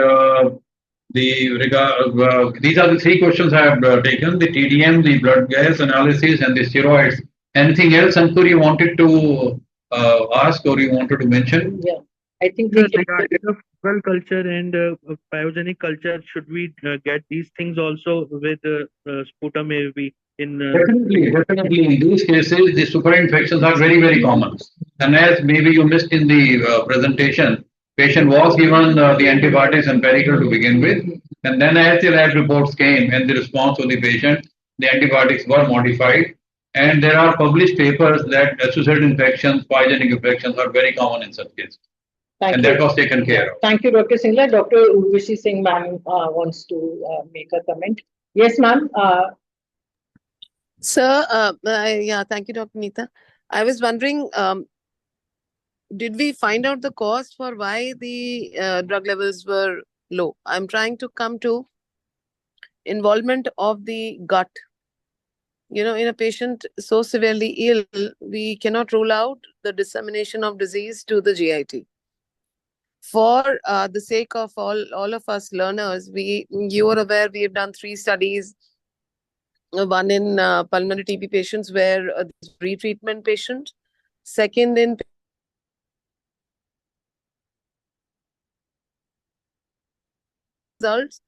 these are the three questions I have taken: the TDM, the blood gas analysis, and the steroids. Anything else, Ankur, you wanted to ask or you wanted to mention? Yeah, I think Sir, regarding the fungal culture and pyogenic culture, should we get these things also with sputum AV in? Definitely. In these cases, the super infections are very, very common. And as maybe you missed in the presentation, patient was given the antibiotics empirical to begin with, and then as the lab reports came and the response of the patient, the antibiotics were modified. And there are published papers that associated infections, pyogenic infections are very common in such cases. And that was taken care of. Thank you, Dr. Singla. Dr. Urvashi Singh ma'am wants to make a comment. Yes, ma'am. Sir, yeah, thank you, Dr. Neeta. I was wondering, did we find out the cause for why the drug levels were low? I'm trying to come to involvement of the gut. You know, in a patient so severely ill, we cannot rule out the dissemination of disease to the GIT. For the sake of all of us learners, you are aware we have done 3 studies. One in pulmonary TB patients where retreatment patient, second in results,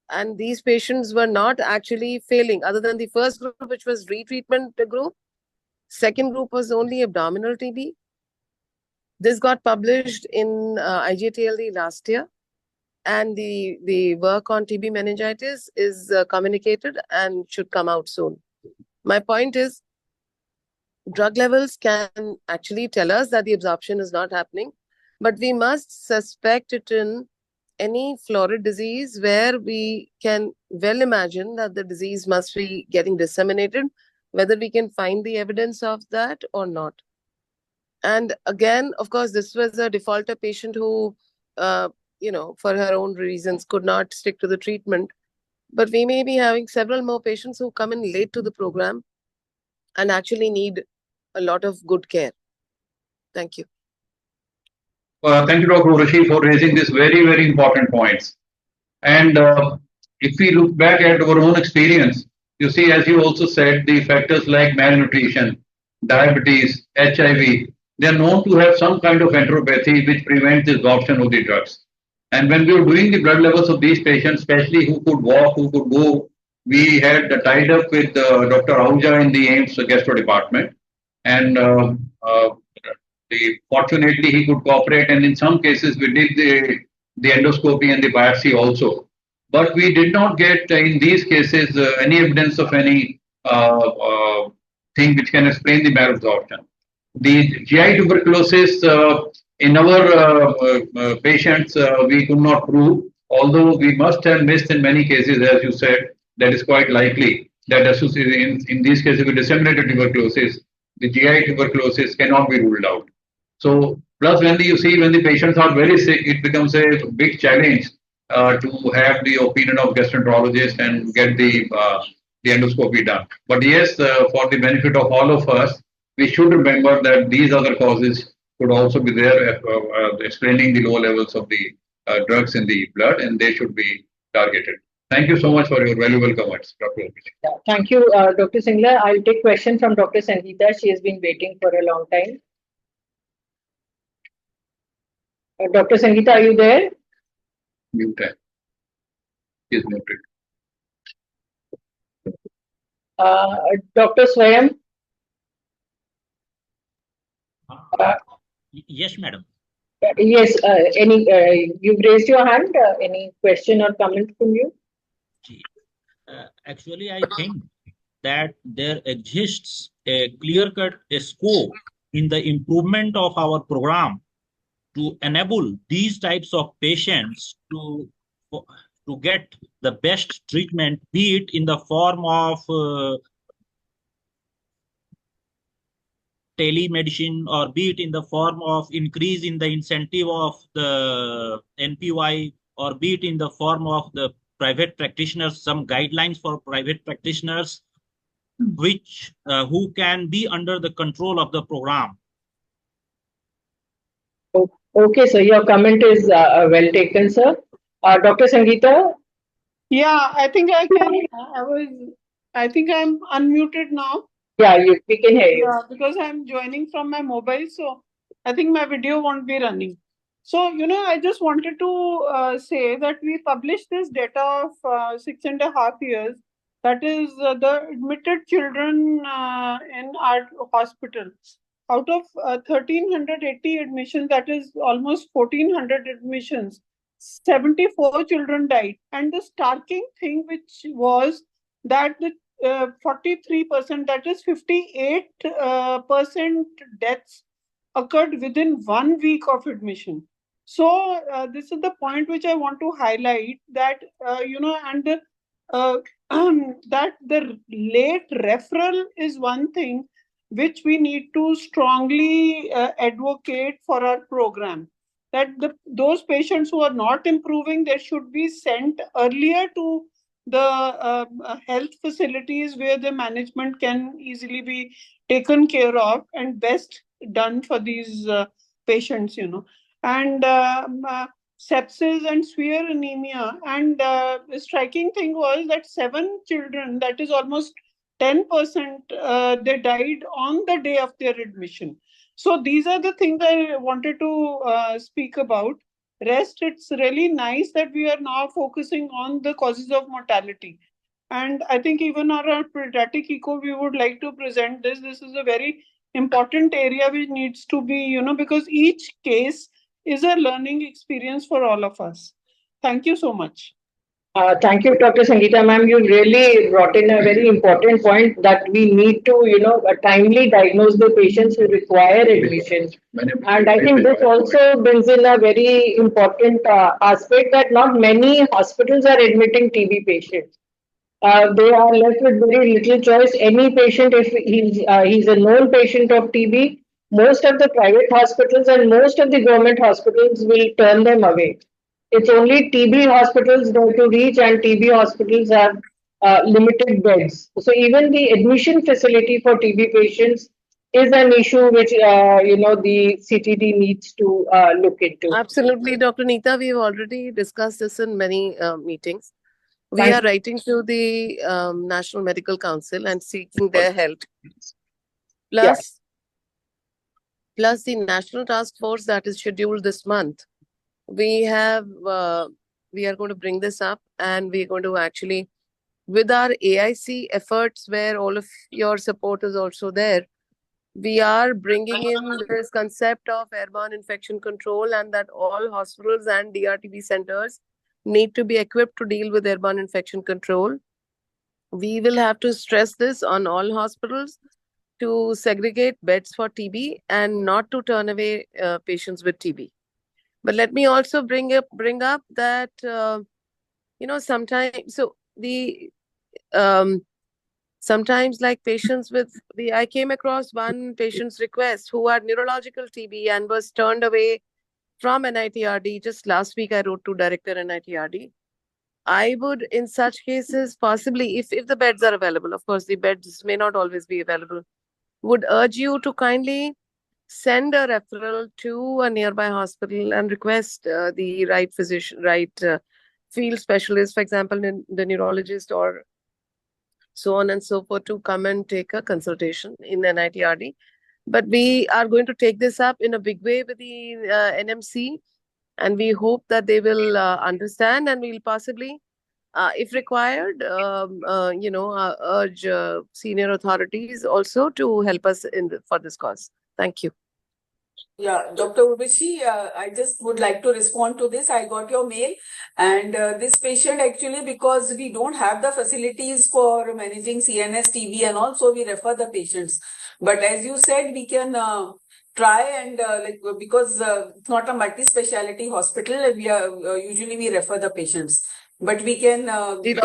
and these patients were not actually failing other than the first group, which was retreatment group. Second group was only abdominal TB. This got published in IJTLD last year, and the work on TB meningitis is communicated and should come out soon. My point is, drug levels can actually tell us that the absorption is not happening, but we must suspect it in any florid disease where we can well imagine that the disease must be getting disseminated, whether we can find the evidence of that or not. And again, of course, this was a defaulter patient who, for her own reasons, could not stick to the treatment. But we may be having several more patients who come in late to the program and actually need a lot of good care. Thank you. Thank you, Dr. Urashi, for raising these very, very important points. And if we look back at our own experience, you see, as you also said, the factors like malnutrition, diabetes, HIV, they are known to have some kind of enteropathy which prevents the absorption of the drugs. And when we were doing the blood levels of these patients, especially who could walk, who could go, we had tied up with Dr. Ahuja in the AIMS gastro department. And fortunately, he could cooperate. And in some cases, we did the endoscopy and the biopsy also. But we did not get, in these cases, any evidence of any thing which can explain the malabsorption. The GI tuberculosis in our patients we could not prove, although we must have missed in many cases, as you said, that is quite likely that associated in these cases with disseminated tuberculosis, the GI tuberculosis cannot be ruled out. So, plus you see when the patients are very sick, it becomes a big challenge to have the opinion of gastroenterologist and get the endoscopy done. But yes, for the benefit of all of us, we should remember that these other causes could also be there, explaining the low levels of the drugs in the blood, and they should be targeted. Thank you so much for your valuable comments, Dr. Opish. Yeah, thank you, Dr. Singla. I'll take question from Dr. Sangeeta. She has been waiting for a long time. Dr. Sangeeta, are you there? Mute. Is muted. Dr. Swayam? Yes, madam. Yes, you've raised your hand. Any question or comment from you? Actually, I think that there exists a clear-cut scope in the improvement of our program to enable these types of patients to get the best treatment, be it in the form of telemedicine or be it in the form of increase in the incentive of the NPY or be it in the form of the private practitioners, some guidelines for private practitioners which who can be under the control of the program. Okay, so your comment is well taken, sir. Dr. Sangeeta? Yeah, I think I can. I think I'm unmuted now. Yeah, we can hear you. Yeah, because I'm joining from my mobile, so I think my video won't be running. So, I just wanted to say that we published this data of 6.5 years. That is the admitted children in our hospital. Out of 1,380 admissions, that is almost 1,400 admissions, 74 children died. And the starking thing which was that the 43%, that is 58% deaths occurred within 1 week of admission. So this is the point which I want to highlight, that and that the late referral is one thing which we need to strongly advocate for our program. That those patients who are not improving, they should be sent earlier to the health facilities where the management can easily be taken care of and best done for these patients, and sepsis and severe anemia. And the striking thing was that 7 children, that is almost 10%, they died on the day of their admission. So these are the things I wanted to speak about. Rest, it's really nice that we are now focusing on the causes of mortality. And I think even our pediatric eco, we would like to present this. This is a very important area which needs to be, because each case is a learning experience for all of us. Thank you so much. Thank you, Dr. Sangeeta ma'am. You really brought in a very important point that we need to, timely diagnose the patients who require admission. And I think this also brings in a very important aspect that not many hospitals are admitting TB patients. They are left with very little choice. Any patient, if he's a known patient of TB, most of the private hospitals and most of the government hospitals will turn them away. It's only TB hospitals there to reach, and TB hospitals have limited beds. So even the admission facility for TB patients is an issue which the CTD needs to look into. Absolutely, Dr. Neeta. We've already discussed this in many meetings. We are writing to the National Medical Council and seeking their help. Plus the National Task Force that is scheduled this month we are going to bring this up, and we're going to actually, with our AIC efforts, where all of your support is also there, we are bringing in this concept of airborne infection control, and that all hospitals and DRTB centers need to be equipped to deal with airborne infection control. We will have to stress this on all hospitals to segregate beds for TB and not to turn away patients with TB. But let me also bring up that sometimes, so the sometimes, like patients with I came across one patient's request who had neurological TB and was turned away from NITRD. Just last week, I wrote to Director NITRD. I would, in such cases, possibly, if the beds are available, of course, the beds may not always be available, would urge you to kindly send a referral to a nearby hospital and request the right physician, right field specialist, for example, the neurologist or so on and so forth, to come and take a consultation in NITRD. But we are going to take this up in a big way with the NMC, and we hope that they will understand, and we'll possibly, if required, urge senior authorities also to help us for this cause. Thank you. Yeah, Dr. Urvashi, I just would like to respond to this. I got your mail, and this patient actually, because we don't have the facilities for managing CNS TB and also we refer the patients. But as you said, we can try and because it's not a multi-speciality hospital, we are usually we refer the patients. But we can The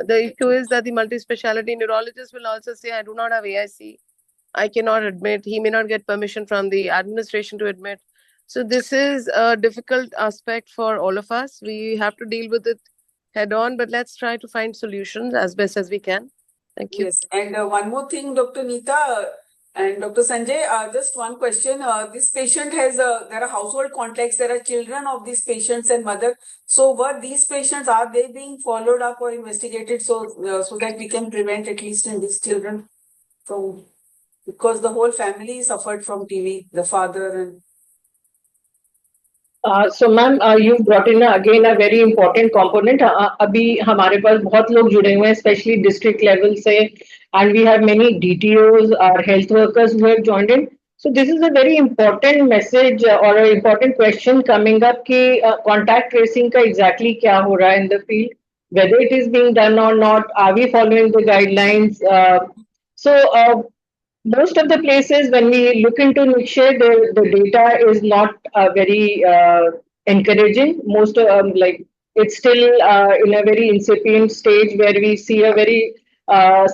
issue is that the multi-speciality neurologist will also say, I do not have AIC. I cannot admit. He may not get permission from the administration to admit. So this is a difficult aspect for all of us. We have to deal with it head on, but let's try to find solutions as best as we can. Thank you. Yes, and one more thing, Dr. Neeta and Dr. Sanjay, just one question. This patient has, there are household contacts, there are children of these patients and mother. So were these patients, are they being followed up or investigated so that we can prevent at least in these children from, because the whole family suffered from TB, the father and So ma'am, you brought in again a very important component. अभी हमारे पास बहुत लोग जुड़े हुए हैं, especially district level से, and we have many DTOs, our health workers who have joined in. So this is a very important message or an important question coming up कि contact tracing का exactly क्या हो रहा है in the field, whether it is being done or not, are we following the guidelines? Most of the places, when we look into NITRD, the data is not very encouraging. Most like it's still in a very incipient stage where we see a very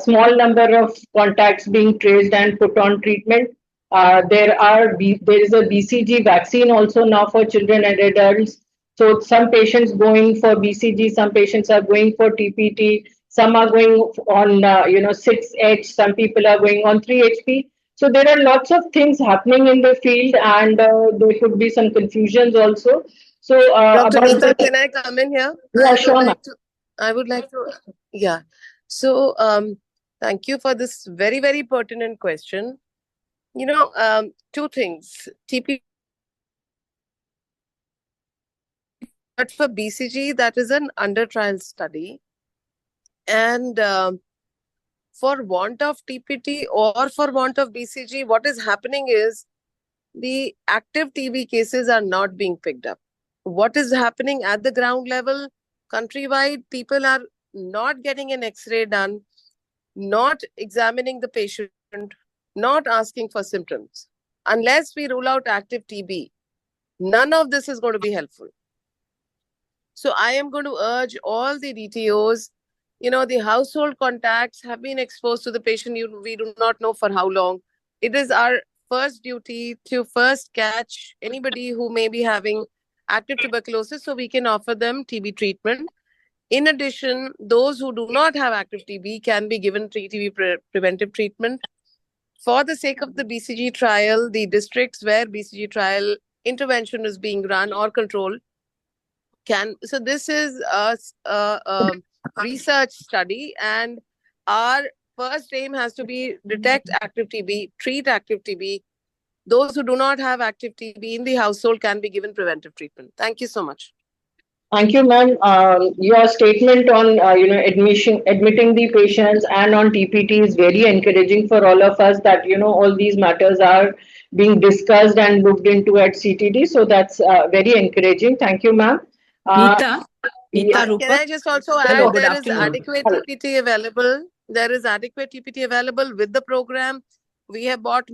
small number of contacts being traced and put on treatment. There is a BCG vaccine also now for children and adults. So some patients going for BCG, some patients are going for TPT, some are going on 6H, some people are going on 3HP. So there are lots of things happening in the field, and there could be some confusions also. So Dr. Neeta, can I come in here? Yeah, sure. I would like to, yeah. So thank you for this very, very pertinent question. Two things. TP, but for BCG, that is an under trial study. And for want of TPT or for want of BCG, what is happening is the active TB cases are not being picked up. What is happening at the ground level, countrywide, people are not getting an X-ray done, not examining the patient, not asking for symptoms. Unless we rule out active TB, none of this is going to be helpful. So I am going to urge all the DTOs, the household contacts have been exposed to the patient. We do not know for how long. It is our first duty to first catch anybody who may be having active tuberculosis so we can offer them TB treatment. In addition, those who do not have active TB can be given TB preventive treatment. For the sake of the BCG trial, the districts where BCG trial intervention is being run or controlled so this is a research study, and our first aim has to be detect active TB, treat active TB, those who do not have active TB in the household can be given preventive treatment. Thank you so much. Thank you, ma'am. Your statement on admitting the patients and on TPT is very encouraging for all of us. That all these matters are being discussed and looked into at CTD. So that's very encouraging. Thank you, ma'am. Neeta, Yeah. Can I just also Hello. add, good there is afternoon. adequate Hello. TPT available. There is adequate TPT available with the program. We have bought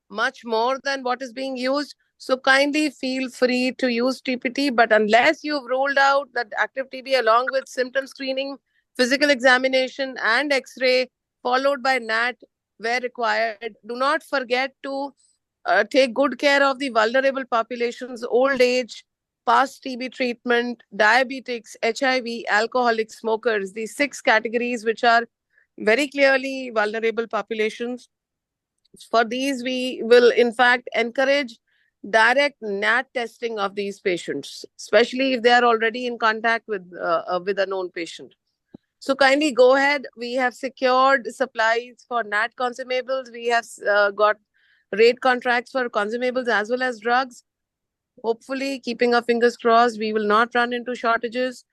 much more than what is being used. So kindly feel free to use TPT, but unless you've ruled out that active TB along with symptom screening, physical examination and X-ray followed by NAT where required, do not forget to take good care of the vulnerable populations, old age, past TB treatment, diabetics, HIV, alcoholic smokers, these 6 categories which are very clearly vulnerable populations. For these, we will in fact encourage direct NAT testing of these patients, especially if they are already in contact with a known patient. So kindly go ahead. We have secured supplies for NAT consumables. We have got rate contracts for consumables as well as drugs. Hopefully, keeping our fingers crossed, we will not run into shortages.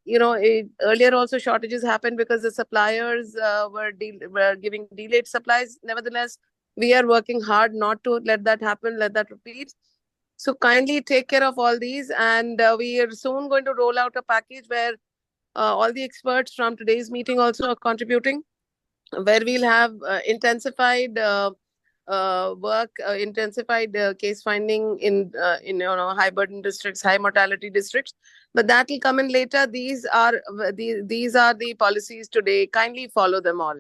Earlier also shortages happened because the suppliers were giving delayed supplies. Nevertheless, we are working hard not to let that happen, let that repeat. So kindly take care of all these, and we are soon going to roll out a package where all the experts from today's meeting also are contributing, where we'll have intensified work, intensified case finding in high burden districts, high mortality districts. But that will come in later. These are the policies today. Kindly follow them all.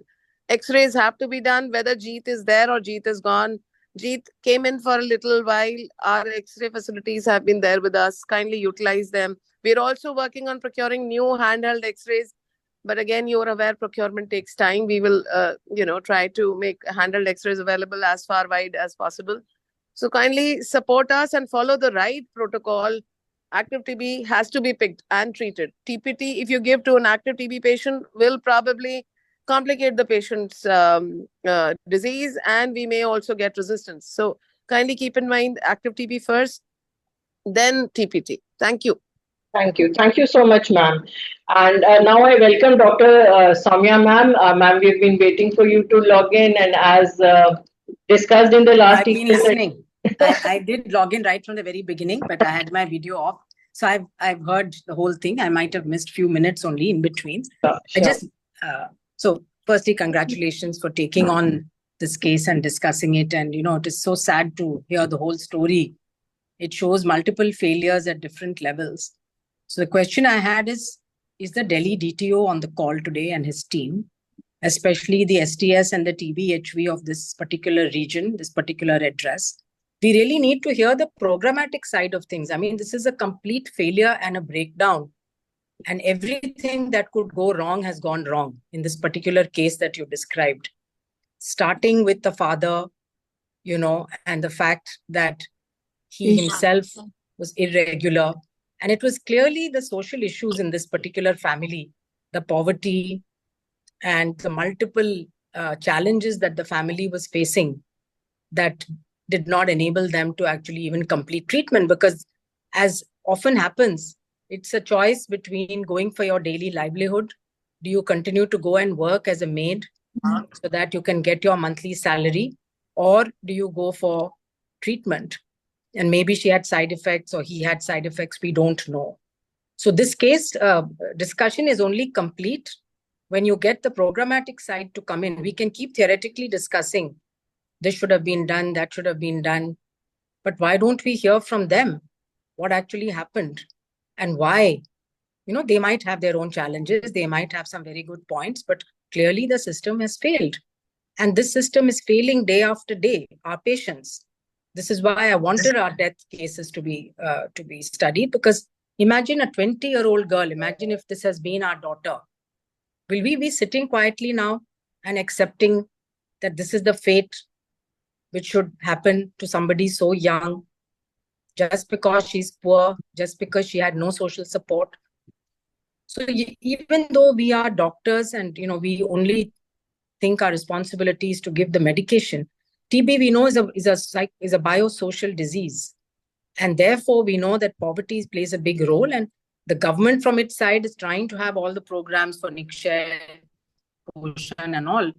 X-rays have to be done, whether Jeet is there or Jeet is gone. Jeet came in for a little while. Our X-ray facilities have been there with us. Kindly utilize them. We're also working on procuring new handheld X-rays. But again, you're aware procurement takes time. We will, try to make handheld X-rays available as far wide as possible. So kindly support us and follow the right protocol. Active TB has to be picked and treated. TPT, if you give to an active TB patient, will probably complicate the patient's disease, and we may also get resistance. So kindly keep in mind active TB first, then TPT. Thank you. Thank you. Thank you so much, ma'am. And now I welcome Dr. Soumya, ma'am. Ma'am, we've been waiting for you to log in, and as discussed in the last I've been listening. I did log in right from the very beginning, but I had my video off. So I've heard the whole thing. I might have missed few minutes only in between. Sure. So firstly, congratulations for taking on this case and discussing it. And, it is so sad to hear the whole story. It shows multiple failures at different levels. So the question I had is the Delhi DTO on the call today and his team, especially the STS and the TBHV of this particular region, this particular address? We really need to hear the programmatic side of things. I mean, this is a complete failure and a breakdown. And everything that could go wrong has gone wrong in this particular case that you described. Starting with the father, and the fact that he himself was irregular. And it was clearly the social issues in this particular family, the poverty and the multiple challenges that the family was facing that did not enable them to actually even complete treatment. Because as often happens, it's a choice between going for your daily livelihood. Do you continue to go and work as a maid so that you can get your monthly salary? Or do you go for treatment? And maybe she had side effects or he had side effects, we don't know. So this case discussion is only complete when you get the programmatic side to come in. We can keep theoretically discussing, this should have been done, that should have been done. But why don't we hear from them what actually happened and why? They might have their own challenges. They might have some very good points, but clearly the system has failed. And this system is failing day after day, our patients. This is why I wanted our death cases to be studied, because imagine a 20-year-old girl. Imagine if this has been our daughter. Will we be sitting quietly now and accepting that this is the fate which should happen to somebody so young, just because she's poor, just because she had no social support? So even though we are doctors and we only think our responsibility is to give the medication, TB, we know, is a biosocial disease. And therefore, we know that poverty plays a big role. And the government from its side is trying to have all the programs for Nikshay, Poshan and all.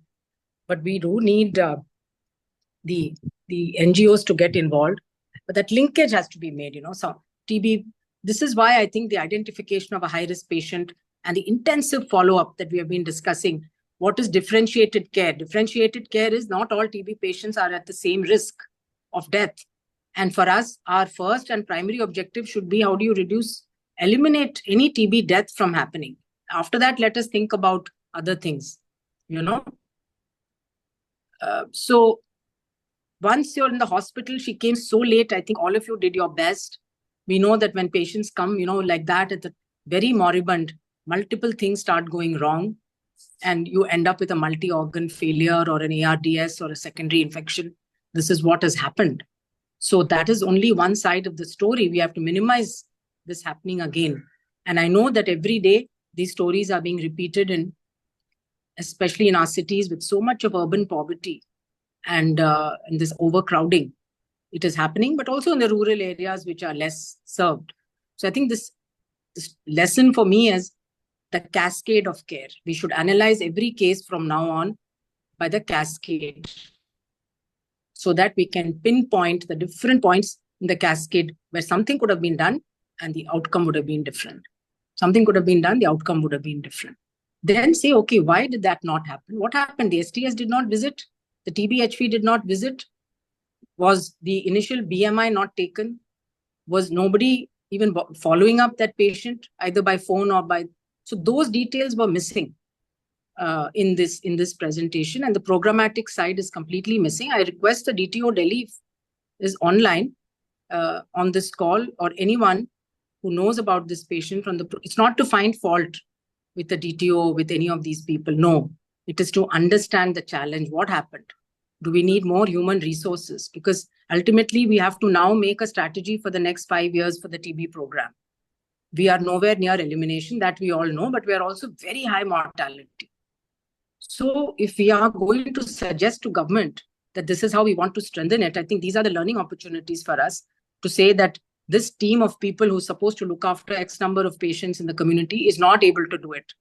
But we do need the NGOs to get involved. But that linkage has to be made, So TB, this is why I think the identification of a high-risk patient and the intensive follow-up that we have been discussing. What is differentiated care? Differentiated care is not all TB patients are at the same risk of death. And for us, our first and primary objective should be how do you eliminate any TB death from happening. After that, let us think about other things, So once you're in the hospital, she came so late. I think all of you did your best. We know that when patients come, like that, at the very moribund, multiple things start going wrong. And you end up with a multi-organ failure or an ARDS or a secondary infection. This is what has happened. So that is only one side of the story. We have to minimize this happening again. And I know that every day these stories are being repeated, especially in our cities with so much of urban poverty and this overcrowding. It is happening, but also in the rural areas which are less served. So I think this lesson for me is the cascade of care. We should analyze every case from now on by the cascade so that we can pinpoint the different points in the cascade where something could have been done and the outcome would have been different. Something could have been done, the outcome would have been different. Then say, okay, why did that not happen? What happened? The STS did not visit. The TB-HV did not visit. Was the initial BMI not taken? Was nobody even following up that patient either by phone or by... So those details were missing in this presentation, and the programmatic side is completely missing. I request the DTO Delhi is online on this call, or anyone who knows about this patient from it's not to find fault with the DTO, with any of these people. No, it is to understand the challenge. What happened? Do we need more human resources? Because ultimately we have to now make a strategy for the next 5 years for the TB program. We are nowhere near elimination, that we all know, but we are also very high mortality. So if we are going to suggest to government that this is how we want to strengthen it, I think these are the learning opportunities for us to say that this team of people who's supposed to look after X number of patients in the community is not able to do it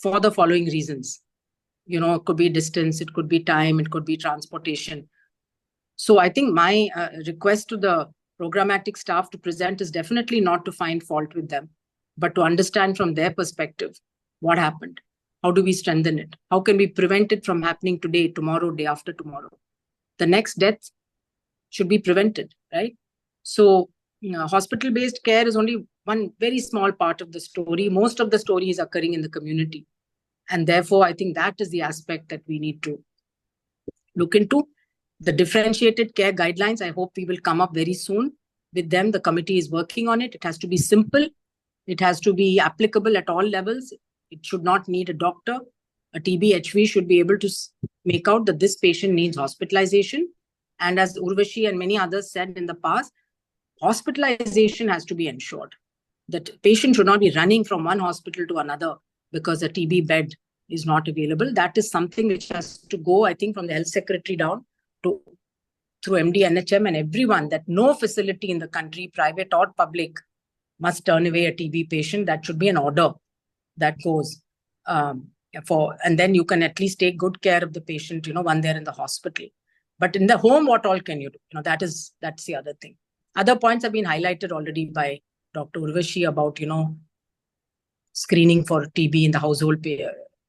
for the following reasons. It could be distance, it could be time, it could be transportation. So I think my request to the programmatic staff to present is definitely not to find fault with them, but to understand from their perspective what happened. How do we strengthen it? How can we prevent it from happening today, tomorrow, day after tomorrow? The next death should be prevented, right? So hospital-based care is only one very small part of the story. Most of the story is occurring in the community. And therefore, I think that is the aspect that we need to look into. The differentiated care guidelines, I hope we will come up very soon with them. The committee is working on it. It has to be simple. It has to be applicable at all levels. It should not need a doctor. A TB-HV should be able to make out that this patient needs hospitalization. And as Urvashi and many others said in the past, hospitalization has to be ensured. That patient should not be running from one hospital to another because a TB bed is not available. That is something which has to go, I think, from the health secretary down to through MD, NHM and everyone, that no facility in the country, private or public, must turn away a TB patient. That should be an order that goes and then you can at least take good care of the patient, when they're in the hospital. But in the home, what all can you do? That's the other thing. Other points have been highlighted already by Dr. Urvashi about, screening for TB in the household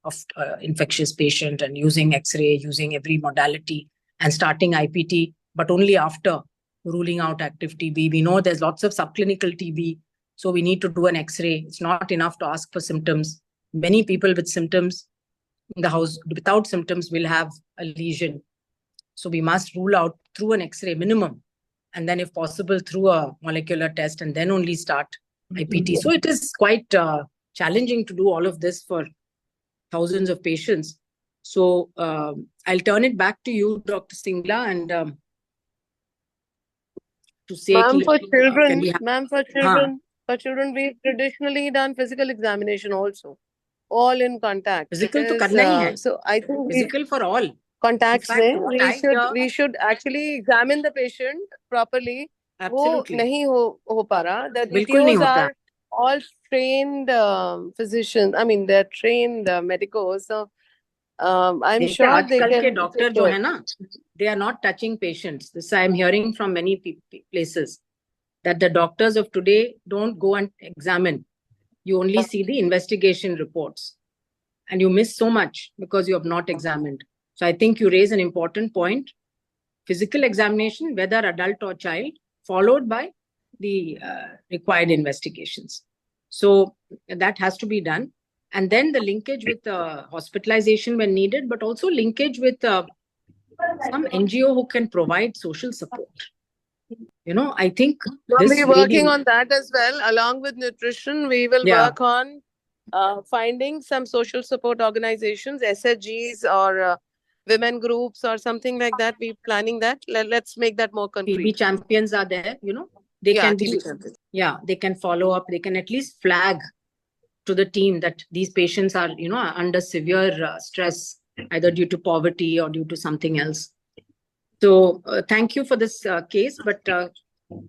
of infectious patient and using X-ray, using every modality and starting IPT, but only after ruling out active TB. We know there's lots of subclinical TB, so we need to do an X-ray. It's not enough to ask for symptoms. Many people with symptoms in the house, without symptoms, will have a lesion. So we must rule out through an X-ray minimum, and then if possible through a molecular test, and then only start IPT. So it is quite challenging to do all of this for thousands of patients. So I'll turn it back to you, Dr. Singla, and to say... Ma'am, for children, we've traditionally done physical examination also, all in contact. Physical to karna hi hai. So I think physical for all. contacts In fact, में what I hear, we should actually examine the patient properly. वो absolutely, नहीं हो पा रहा. The बिल्कुल नहीं DTOs होता. are all trained physicians. I mean, they're trained medicos. So I'm देखिए, sure they आजकल के can डॉक्टर take जो care. है ना, they are not touching patients. This I am hearing from many places, that the doctors of today don't go and examine. You only see the investigation reports, and you miss so much because you have not examined. So I think you raise an important point. Physical examination, whether adult or child, followed by the required investigations. So that has to be done. And then the linkage with hospitalization when needed, but also linkage with some NGO who can provide social support. You know, I think this We're working on that as well. Along with nutrition, we will work on finding some social support organizations, SHGs or women groups or something like that. We're planning that. Let's make that more concrete. TB champions are there, you know, they can be, they can follow up, they can at least flag to the team that these patients are, you know, under severe stress, either due to poverty or due to something else. So thank you for this case, but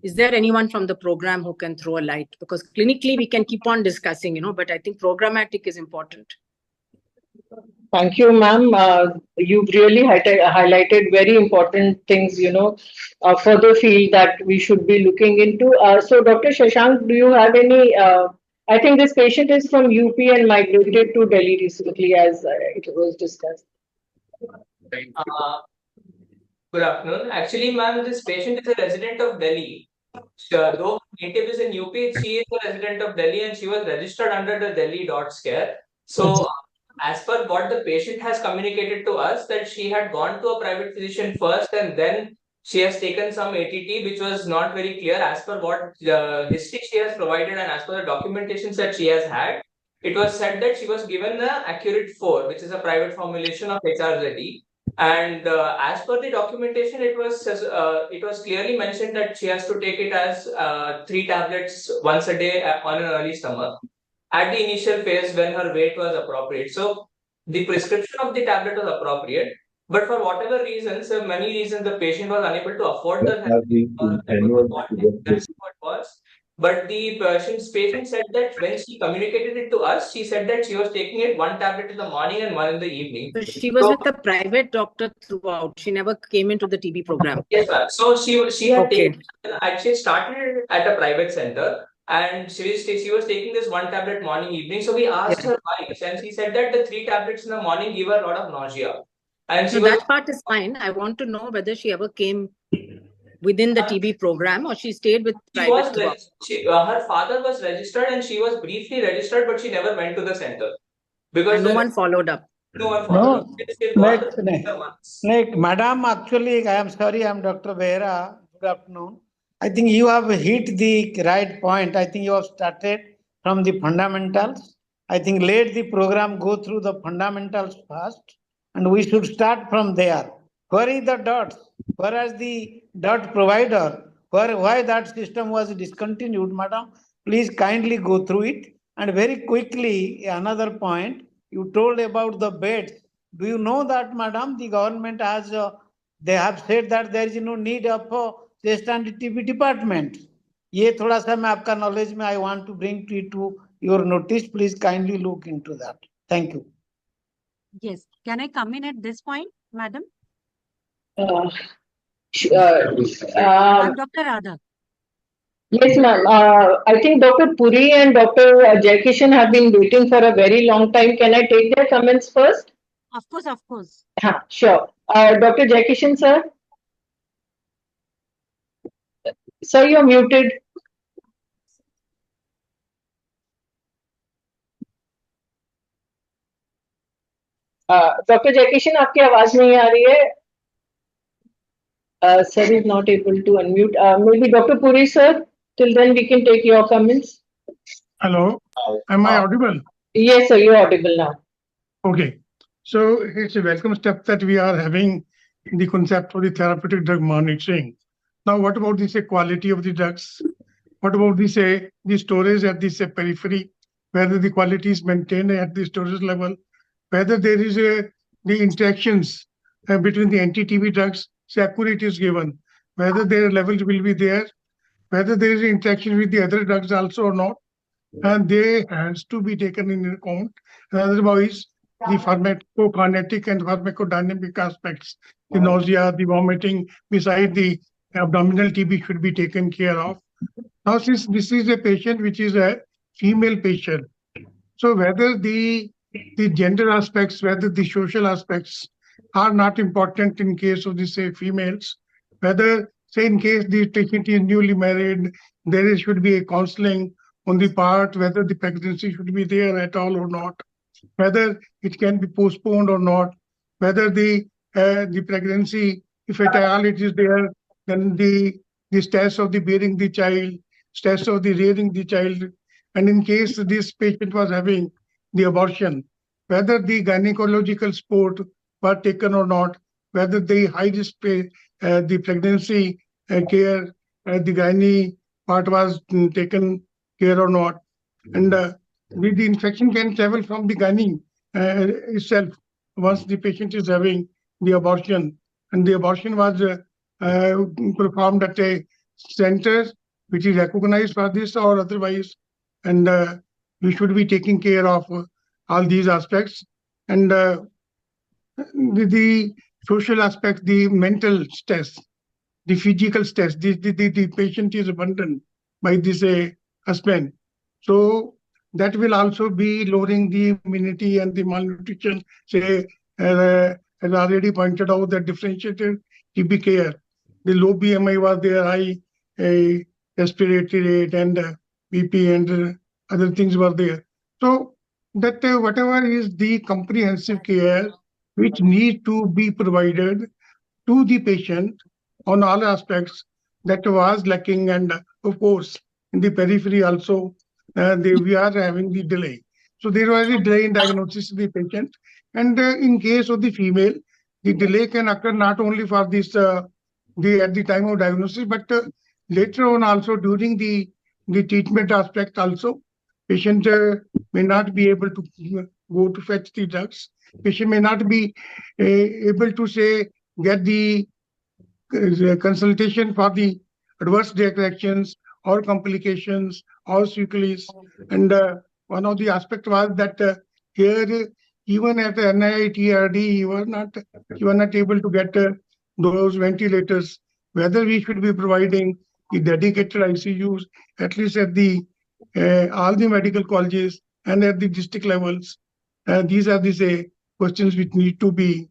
is there anyone from the program who can throw a light? Because clinically we can keep on discussing, you know, but I think programmatic is important. Thank you, ma'am. You've really highlighted very important things, you know, for the field that we should be looking into. So, Dr. Shashank, do you have any? I think this patient is from UP and migrated to Delhi recently, as it was discussed. Good afternoon. Actually, ma'am, this patient is a resident of Delhi. Though native is in UP, she is a resident of Delhi and she was registered under the Delhi.Scare. So, as per what the patient has communicated to us, that she had gone to a private physician first and then she has taken some ATT, which was not very clear as per what history she has provided and as per the documentations that she has had. It was said that she was given the Accurate 4, which is a private formulation of HRZE. And as per the documentation, it was clearly mentioned that she has to take it as 3 tablets once a day on an early stomach at the initial phase when her weight was appropriate. So the prescription of the tablet was appropriate, but for whatever reasons, many reasons, the patient was unable to afford the that's what was. But the patient said that when she communicated it to us, she said that she was taking it 1 tablet in the morning and 1 in the evening. So she was with a private doctor throughout. She never came into the TB program. Yes, ma'am. So she had taken, actually started at a private center and she was taking this 1 tablet morning evening. So we asked her why, and she said that the 3 tablets in the morning give her a lot of nausea. And so that part is fine. I want to know whether she ever came within the TB program or she stayed with private. Her father was registered and she was briefly registered, but she never went to the center because no one followed up. No one followed up. Madam, actually, I am sorry, I am Dr. Behra. Good afternoon. I think you have hit the right point. I think you have started from the fundamentals. I think let the program go through the fundamentals first, and we should start from there. Where is the dots? Whereas the dot provider, why that system was discontinued, madam? Please kindly go through it. And very quickly, another point, you told about the beds. Do you know that, madam, the government has, they have said that there is no need of chest and TB department. ये थोड़ा सा मैं आपका knowledge में I want to bring to your notice. Please kindly look into that. Thank you. Yes. Can I come in at this point, madam? I'm Dr. Radha. Yes, ma'am. I think Dr. Puri and Dr. Jaikishan have been waiting for a very long time. Can I take their comments first? Of course, of course. Sure. Dr. Jaikishan, sir. Sir, you're muted. Dr. Jaikishan, आपकी आवाज नहीं आ रही है. Sir is not able to unmute. Maybe Dr. Puri, sir. Till then, we can take your comments. Hello, am I audible? Yes, sir, you're audible now. Okay, so it's a welcome step that we are having in the concept of the therapeutic drug monitoring. Now, what about the quality of the drugs? What about the storage at the periphery? Whether the quality is maintained at the storage level? Whether there is the interactions between the anti-TB drugs, so accurate is given, whether their levels will be there, whether there is interaction with the other drugs also or not, and they has to be taken in account. Otherwise, the pharmacokinetic and pharmacodynamic aspects, the nausea, the vomiting, beside the abdominal TB should be taken care of. Now, since this is a patient which is a female patient, so whether the gender aspects, whether the social aspects are not important in case of the say females, whether say in case the patient is newly married, should be a counseling on the part whether the pregnancy should be there at all or not, whether it can be postponed or not, whether the pregnancy, if at all it is there, then the stress of the bearing the child, stress of the rearing the child, and in case this patient was having the abortion, whether the gynecological support was taken or not, whether the high risk the pregnancy care, the gynae part was taken care or not, and the infection can travel from the gynae itself once the patient is having the abortion, and the abortion was performed at a center which is recognized for this or otherwise, and we should be taking care of all these aspects, and the social aspect, the mental stress, the physical stress, the patient is abandoned by this husband. So that will also be lowering the immunity and the malnutrition. Say, as already pointed out, that differentiated TB care, the low BMI was there, high respiratory rate and BP and other things were there. So that whatever is the comprehensive care which need to be provided to the patient on all aspects, that was lacking, and of course in the periphery also we are having the delay. So there was a delay in diagnosis of the patient, and in case of the female, the delay can occur not only for this at the time of diagnosis, but later on also during the treatment aspect also. Patient may not be able to go to fetch the drugs. Patient may not be able to say get the consultation for the adverse reactions or complications or sequelae. And one of the aspects was that here, even at the NITRD, you were not able to get those ventilators. Whether we should be providing the dedicated ICUs, at least at the all the medical colleges and at the district levels. These are the questions which need to be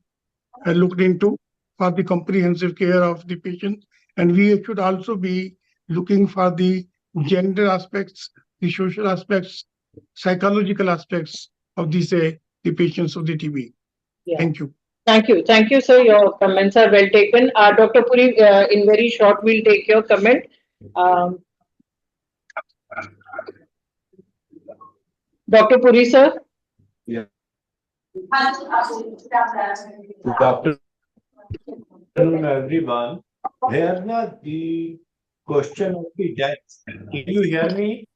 looked into for the comprehensive care of the patient. And we should also be looking for the gender aspects, the social aspects, psychological aspects of the patients of the TB. Yeah. Thank you. Thank you, sir. Your comments are well taken. Dr. Puri, in very short, we'll take your comment. Dr. Puri, sir. Yeah. Good afternoon, everyone. Here the question of the death. Can you hear me?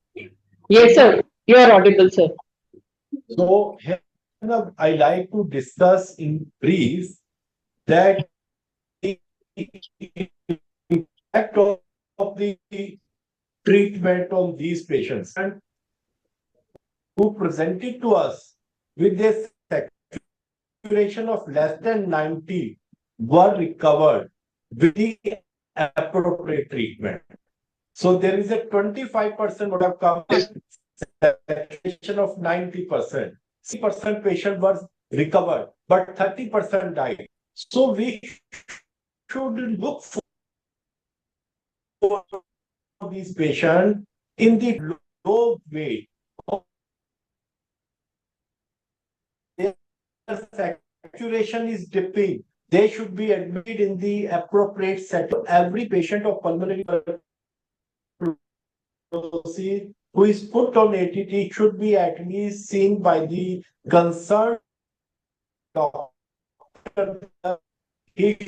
Yes, sir. You are audible, sir. So here I like to discuss in brief that the impact of the treatment on these patients, and who presented to us with a saturation of less than 90 were recovered with the appropriate treatment. So there is a 25% would have come with saturation of 90%. 60% patient was recovered, but 30% died. So we should look for these patients in the low weight. Their saturation is dipping. They should be admitted in the appropriate setting. Every patient of pulmonary tuberculosis who is put on ATT should be at least seen by the concerned doctor. He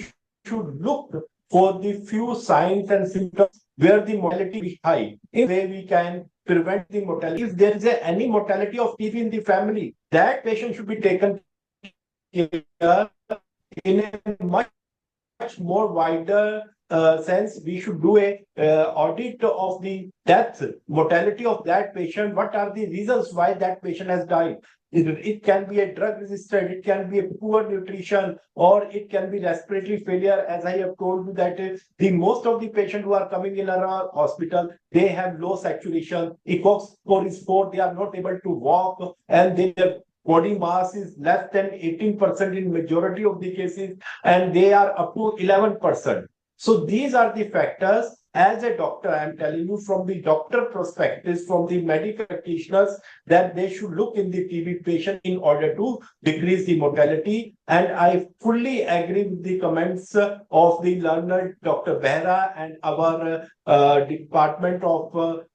should look for the few signs and symptoms where the mortality is high. In way we can prevent the mortality. If there is any mortality of TB in the family, that patient should be taken care in a much more wider sense, we should do a audit of the death, mortality of that patient. What are the reasons why that patient has died? It can be a drug resistant, it can be a poor nutrition, or it can be respiratory failure. As I have told you that the most of the patients who are coming in our hospital, they have low saturation. ECOG score is 4, they are not able to walk, and their body mass is less than 18% in majority of the cases, and they are up to 11%. So these are the factors. As a doctor, I am telling you from the doctor perspective, from the medical practitioners, that they should look in the TB patient in order to decrease the mortality. And I fully agree with the comments of the learned Dr. Behra and our Department of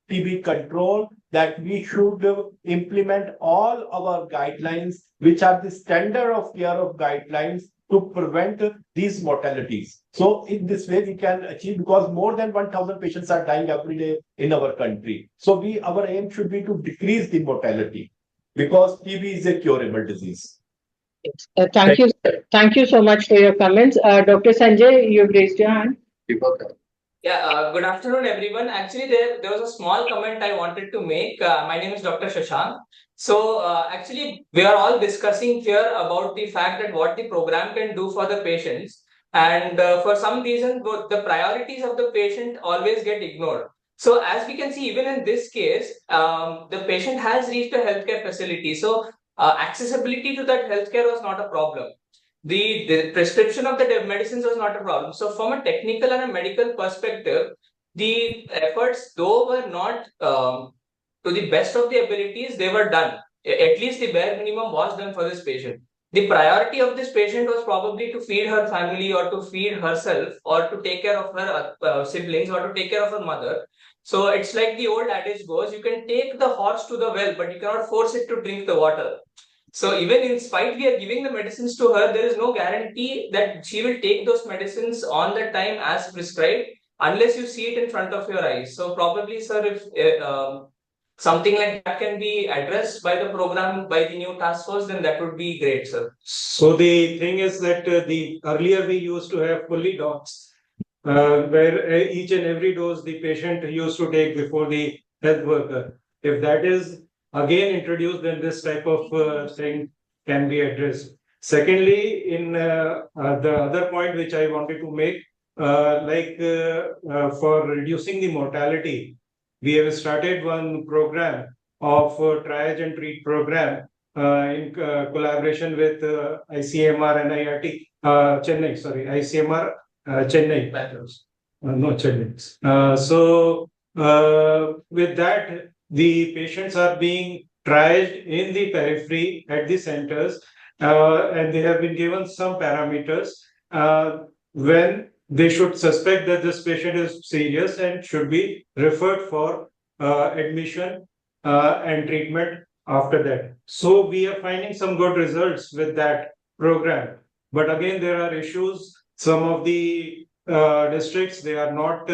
TB control, that we should implement all our guidelines, which are the standard of care of guidelines, to prevent these mortalities. So in this way we can achieve, because more than 1,000 patients are dying every day in our country. So our aim should be to decrease the mortality, because TB is a curable disease. Thank you. Thank you so much for your comments. Dr. Sanjay, you've raised your hand. Yeah, good afternoon, everyone. Actually, there was a small comment I wanted to make. My name is Dr. Shashank. So, actually, we are all discussing here about the fact that what the program can do for the patients. And for some reason, the priorities of the patient always get ignored. So, as we can see, even in this case, the patient has reached a healthcare facility. So, accessibility to that healthcare was not a problem. The prescription of the medicines was not a problem. So from a technical and a medical perspective, the efforts, though were not to the best of the abilities, they were done. At least the bare minimum was done for this patient. The priority of this patient was probably to feed her family, or to feed herself, or to take care of her siblings, or to take care of her mother. So it's like the old adage goes, you can take the horse to the well, but you cannot force it to drink the water. So even in spite we are giving the medicines to her, there is no guarantee that she will take those medicines on the time as prescribed, unless you see it in front of your eyes. So probably, sir, if something like that can be addressed by the program, by the new task force, then that would be great, sir. So the thing is that the earlier we used to have fully docs, where each and every dose the patient used to take before the health worker. If that is again introduced, then this type of thing can be addressed. Secondly, in the other point which I wanted to make, for reducing the mortality, we have started one program of triage and treat program in collaboration with ICMR and NIRT, Chennai, sorry, ICMR Chennai. No, Chennai. So with that, the patients are being triaged in the periphery at the centers, and they have been given some parameters when they should suspect that this patient is serious and should be referred for admission and treatment after that. So we are finding some good results with that program. But again, there are issues. Some of the districts, they are not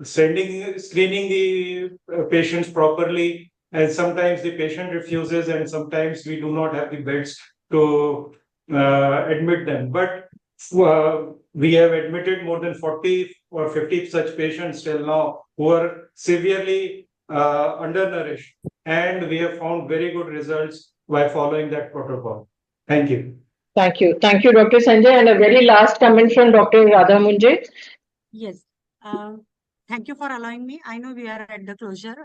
screening the patients properly, and sometimes the patient refuses, and sometimes we do not have the beds to admit them. But we have admitted more than 40 or 50 such patients till now who are severely undernourished, and we have found very good results by following that protocol. Thank you. Thank you. Thank you, Dr. Sanjay. And a very last comment from Dr. Radha Munje. Yes. Thank you for allowing me. I know we are at the closure.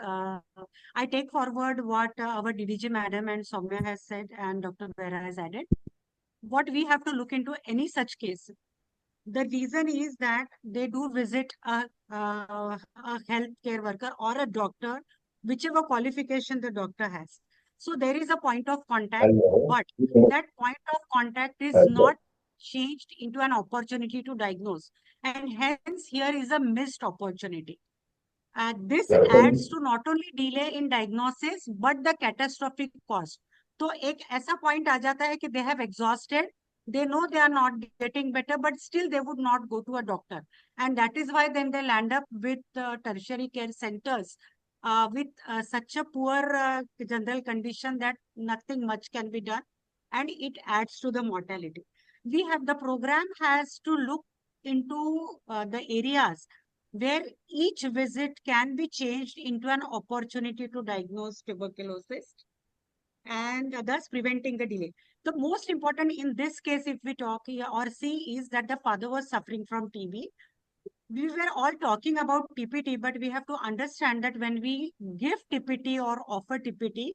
I take forward what our DDG madam and Soumya has said and Dr. Behra has added. What we have to look into any such case. The reason is that they do visit a healthcare worker or a doctor, whichever qualification the doctor has. So there is a point of contact, but that point of contact is not changed into an opportunity to diagnose. And hence here is a missed opportunity. This adds to not only delay in diagnosis, but the catastrophic cost. So एक ऐसा point आ जाता है कि they have exhausted, they know they are not getting better, but still they would not go to a doctor. And that is why then they land up with tertiary care centers with such a poor general condition that nothing much can be done, and it adds to the mortality. the program has to look into the areas where each visit can be changed into an opportunity to diagnose tuberculosis and thus preventing the delay. The most important in this case, if we talk here or see, is that the father was suffering from TB. We were all talking about TPT, but we have to understand that when we give TPT or offer TPT,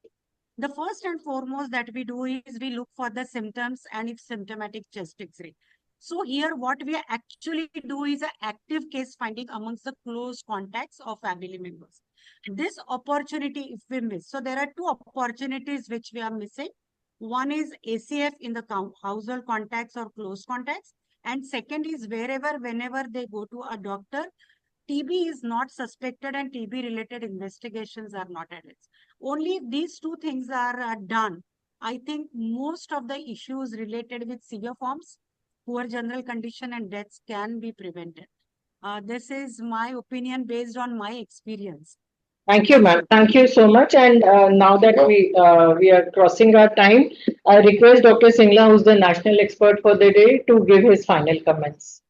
the first and foremost that we do is we look for the symptoms and if symptomatic chest X-ray. So here what we actually do is an active case finding amongst the close contacts of family members. This opportunity if we miss, so there are two opportunities which we are missing. One is ACF in the household contacts or close contacts. And second is whenever they go to a doctor, TB is not suspected and TB related investigations are not added. Only if these two things are done, I think most of the issues related with severe forms, poor general condition and deaths can be prevented. This is my opinion based on my experience. Thank you, ma'am. Thank you so much. And now that we are crossing our time, I request Dr. Singla, who's the national expert for the day, to give his final comments.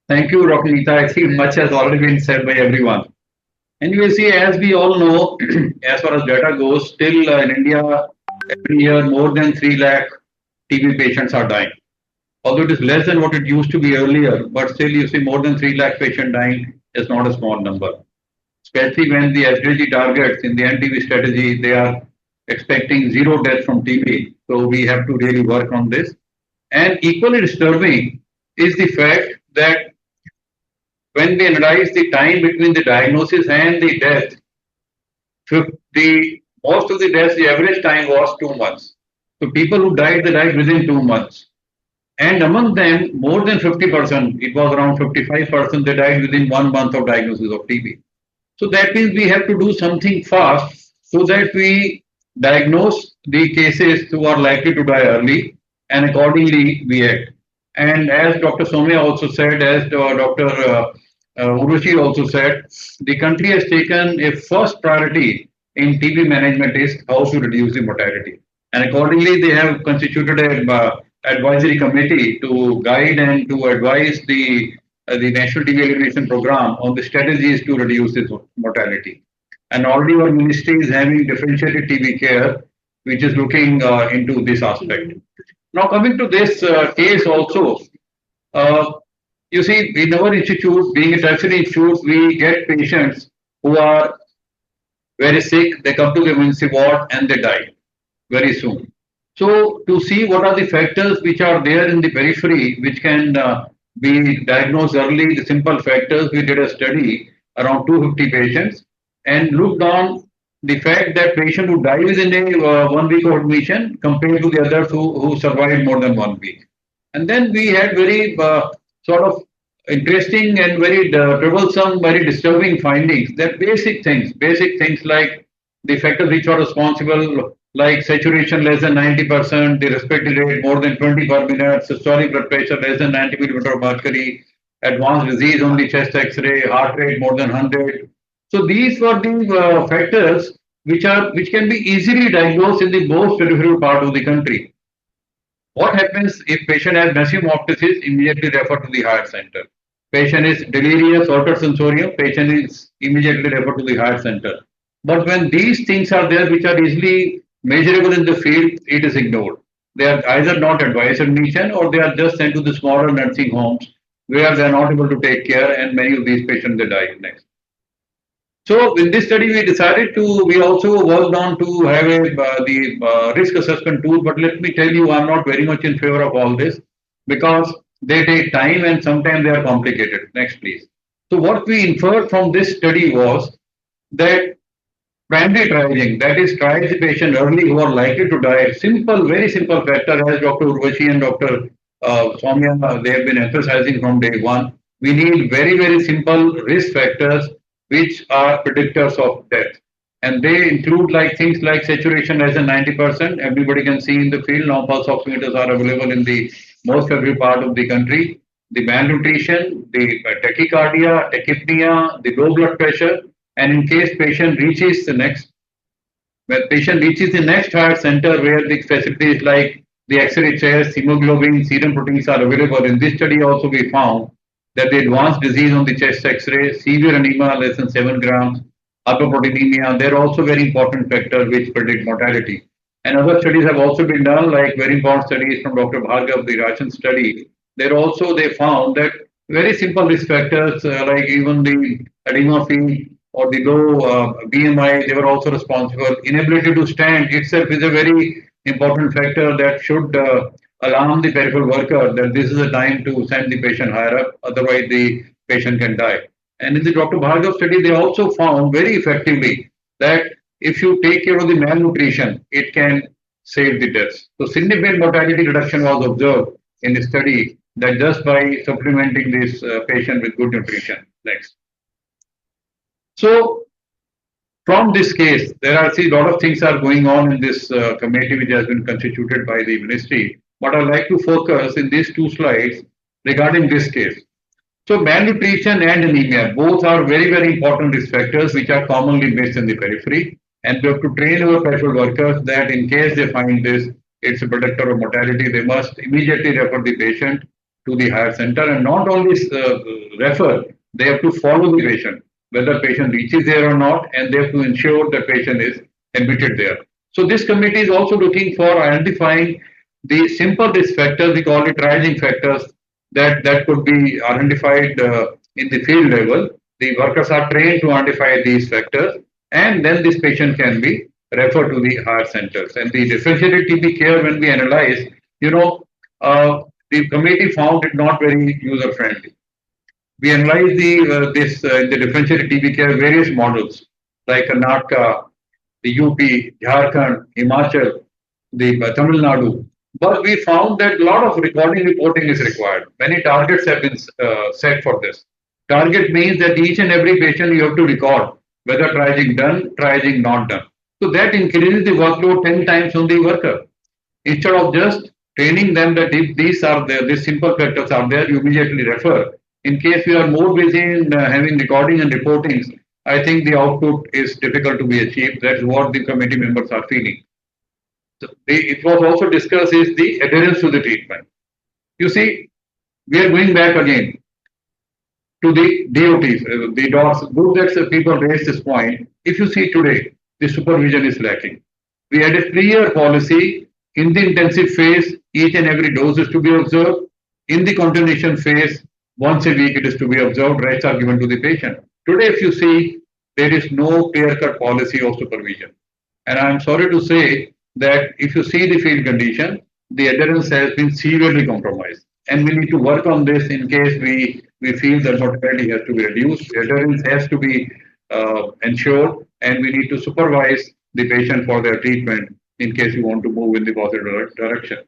Thank you, Dr. Neeta. I think much has already been said by everyone. And you will see, as we all know, as far as data goes, still in India, every year more than 3 lakh TB patients are dying. Although it is less than what it used to be earlier, but still you see more than 3 lakh patients dying is not a small number. Especially when the SDG targets in the NTB strategy, they are expecting 0 deaths from TB. So we have to really work on this. And equally disturbing is the fact that when we analyze the time between the diagnosis and the death, most of the deaths, the average time was 2 months. So people who died, they died within 2 months. And among them, more than 50%, it was around 55%, they died within 1 month of diagnosis of TB. So that means we have to do something fast so that we diagnose the cases who are likely to die early and accordingly we act. And as Dr. Somya also said, as Dr. Urushi also said, the country has taken a first priority in TB management is how to reduce the mortality. And accordingly, they have constituted an advisory committee to guide and to advise the National TB Elimination Program on the strategies to reduce this mortality. And already our ministry is having differentiated TB care, which is looking into this aspect. Now coming to this case also, you see, in our institute, being a tertiary institute, we get patients who are very sick, they come to the emergency ward and they die very soon. So to see what are the factors which are there in the periphery, which can be diagnosed early, the simple factors, we did a study around 250 patients and looked on the fact that patient who died within a 1 week of admission compared to the others who survived more than 1 week. And then we had very sort of interesting and very troublesome, very disturbing findings that basic things like the factors which are responsible, like saturation less than 90%, the respiratory rate more than 20 per minute, systolic blood pressure less than 90 millimeter of mercury, advanced disease on the chest X-ray, heart rate more than 100. So these were the factors which can be easily diagnosed in the most peripheral part of the country. What happens if patient has massive hemoptysis? Immediately refer to the heart center. Patient is delirious, altered sensorium, patient is immediately referred to the heart center. But when these things are there which are easily measurable in the field, it is ignored. They are either not advised admission or they are just sent to the smaller nursing homes where they are not able to take care and many of these patients they die next. So in this study, we also worked on to have the risk assessment tool. But let me tell you, I'm not very much in favor of all this because they take time and sometimes they are complicated. Next, please. So what we inferred from this study was that primary triaging, that is triage the patient early who are likely to die, very simple factor as Dr. Urvashi and Dr. Soumya, they have been emphasizing from day one. We need very, very simple risk factors which are predictors of death. And they include things like saturation less than 90%. Everybody can see in the field now pulse oximeters are available in the most every part of the country. The malnutrition, the tachycardia, tachypnea, the low blood pressure, and in case patient reaches the next heart center where the facilities like the X-ray chest, hemoglobin, serum proteins are available. In this study also we found that the advanced disease on the chest X-ray, severe anemia less than 7 grams, hyperproteinemia, they're also very important factors which predict mortality. And other studies have also been done, like very important studies from Dr. Bhargav, the Russian study. There also they found that very simple risk factors like even the edema field or the low BMI, they were also responsible. Inability to stand itself is a very important factor that should alarm the peripheral worker that this is a time to send the patient higher up, otherwise the patient can die. And in the Dr. Bhargav study, they also found very effectively that if you take care of the malnutrition, it can save the deaths. So significant mortality reduction was observed in the study that just by supplementing this patient with good nutrition. Next. So from this case, there are a lot of things are going on in this committee which has been constituted by the ministry. But I'd like to focus in these two slides regarding this case. So malnutrition and anemia, both are very, very important risk factors which are commonly missed in the periphery. And we have to train our peripheral workers that in case they find this, it's a predictor of mortality, they must immediately refer the patient to the higher center and not only refer, they have to follow the patient, whether patient reaches there or not, and they have to ensure the patient is admitted there. So this committee is also looking for identifying the simple risk factors, we call it rising factors, that could be identified in the field level. The workers are trained to identify these factors, and then this patient can be referred to the higher centers. And the differentiated TB care, when we analyze, the committee found it not very user friendly. We analyzed the differentiated TB care various models like Karnataka, the UP, Jharkhand, Himachal, the Tamil Nadu. But we found that a lot of recording reporting is required. Many targets have been set for this. Target means that each and every patient you have to record whether triaging done, triaging not done. So that increases the workload 10 times on the worker. Instead of just training them that if these are there, these simple factors are there, you immediately refer. In case you are more busy in having recording and reportings, I think the output is difficult to be achieved. That's what the committee members are feeling. So it was also discussed is the adherence to the treatment. You see, we are going back again to the DOTs, the docs. Good that people raise this point. If you see today, the supervision is lacking. We had a clear policy in the intensive phase, each and every dose is to be observed. In the continuation phase, once a week it is to be observed, rest are given to the patient. Today, if you see, there is no clear-cut policy of supervision. And I'm sorry to say that if you see the field condition, the adherence has been severely compromised. And we need to work on this in case we feel that mortality has to be reduced. Adherence has to be ensured, and we need to supervise the patient for their treatment in case we want to move in the positive direction.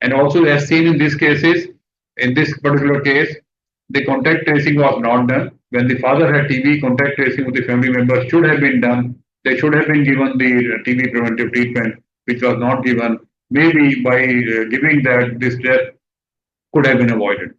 And also, as seen in these cases, in this particular case, the contact tracing was not done. When the father had TB, contact tracing with the family members should have been done. They should have been given the TB preventive treatment, which was not given. Maybe by giving that, this death could have been avoided.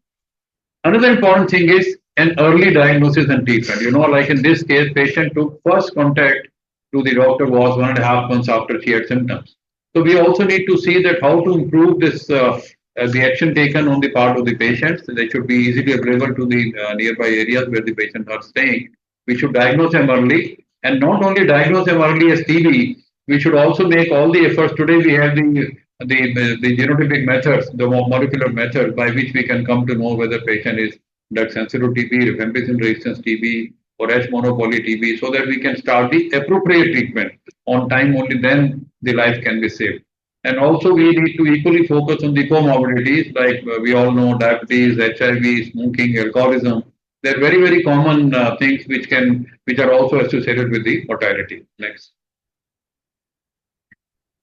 Another important thing is an early diagnosis and treatment. Like in this case, patient took first contact to the doctor was 1.5 months after she had symptoms. So we also need to see that how to improve this, the action taken on the part of the patients. They should be easily available to the nearby areas where the patients are staying. We should diagnose them early, and not only diagnose them early as TB, we should also make all the efforts. Today we have the genotypic methods, the molecular methods by which we can come to know whether patient is drug sensitive TB, rifampicin resistance TB, or H monopoly TB, so that we can start the appropriate treatment on time. Only then the life can be saved. And also we need to equally focus on the comorbidities, like we all know diabetes, HIV, smoking, alcoholism. They're very, very common things which are also associated with the mortality. Next.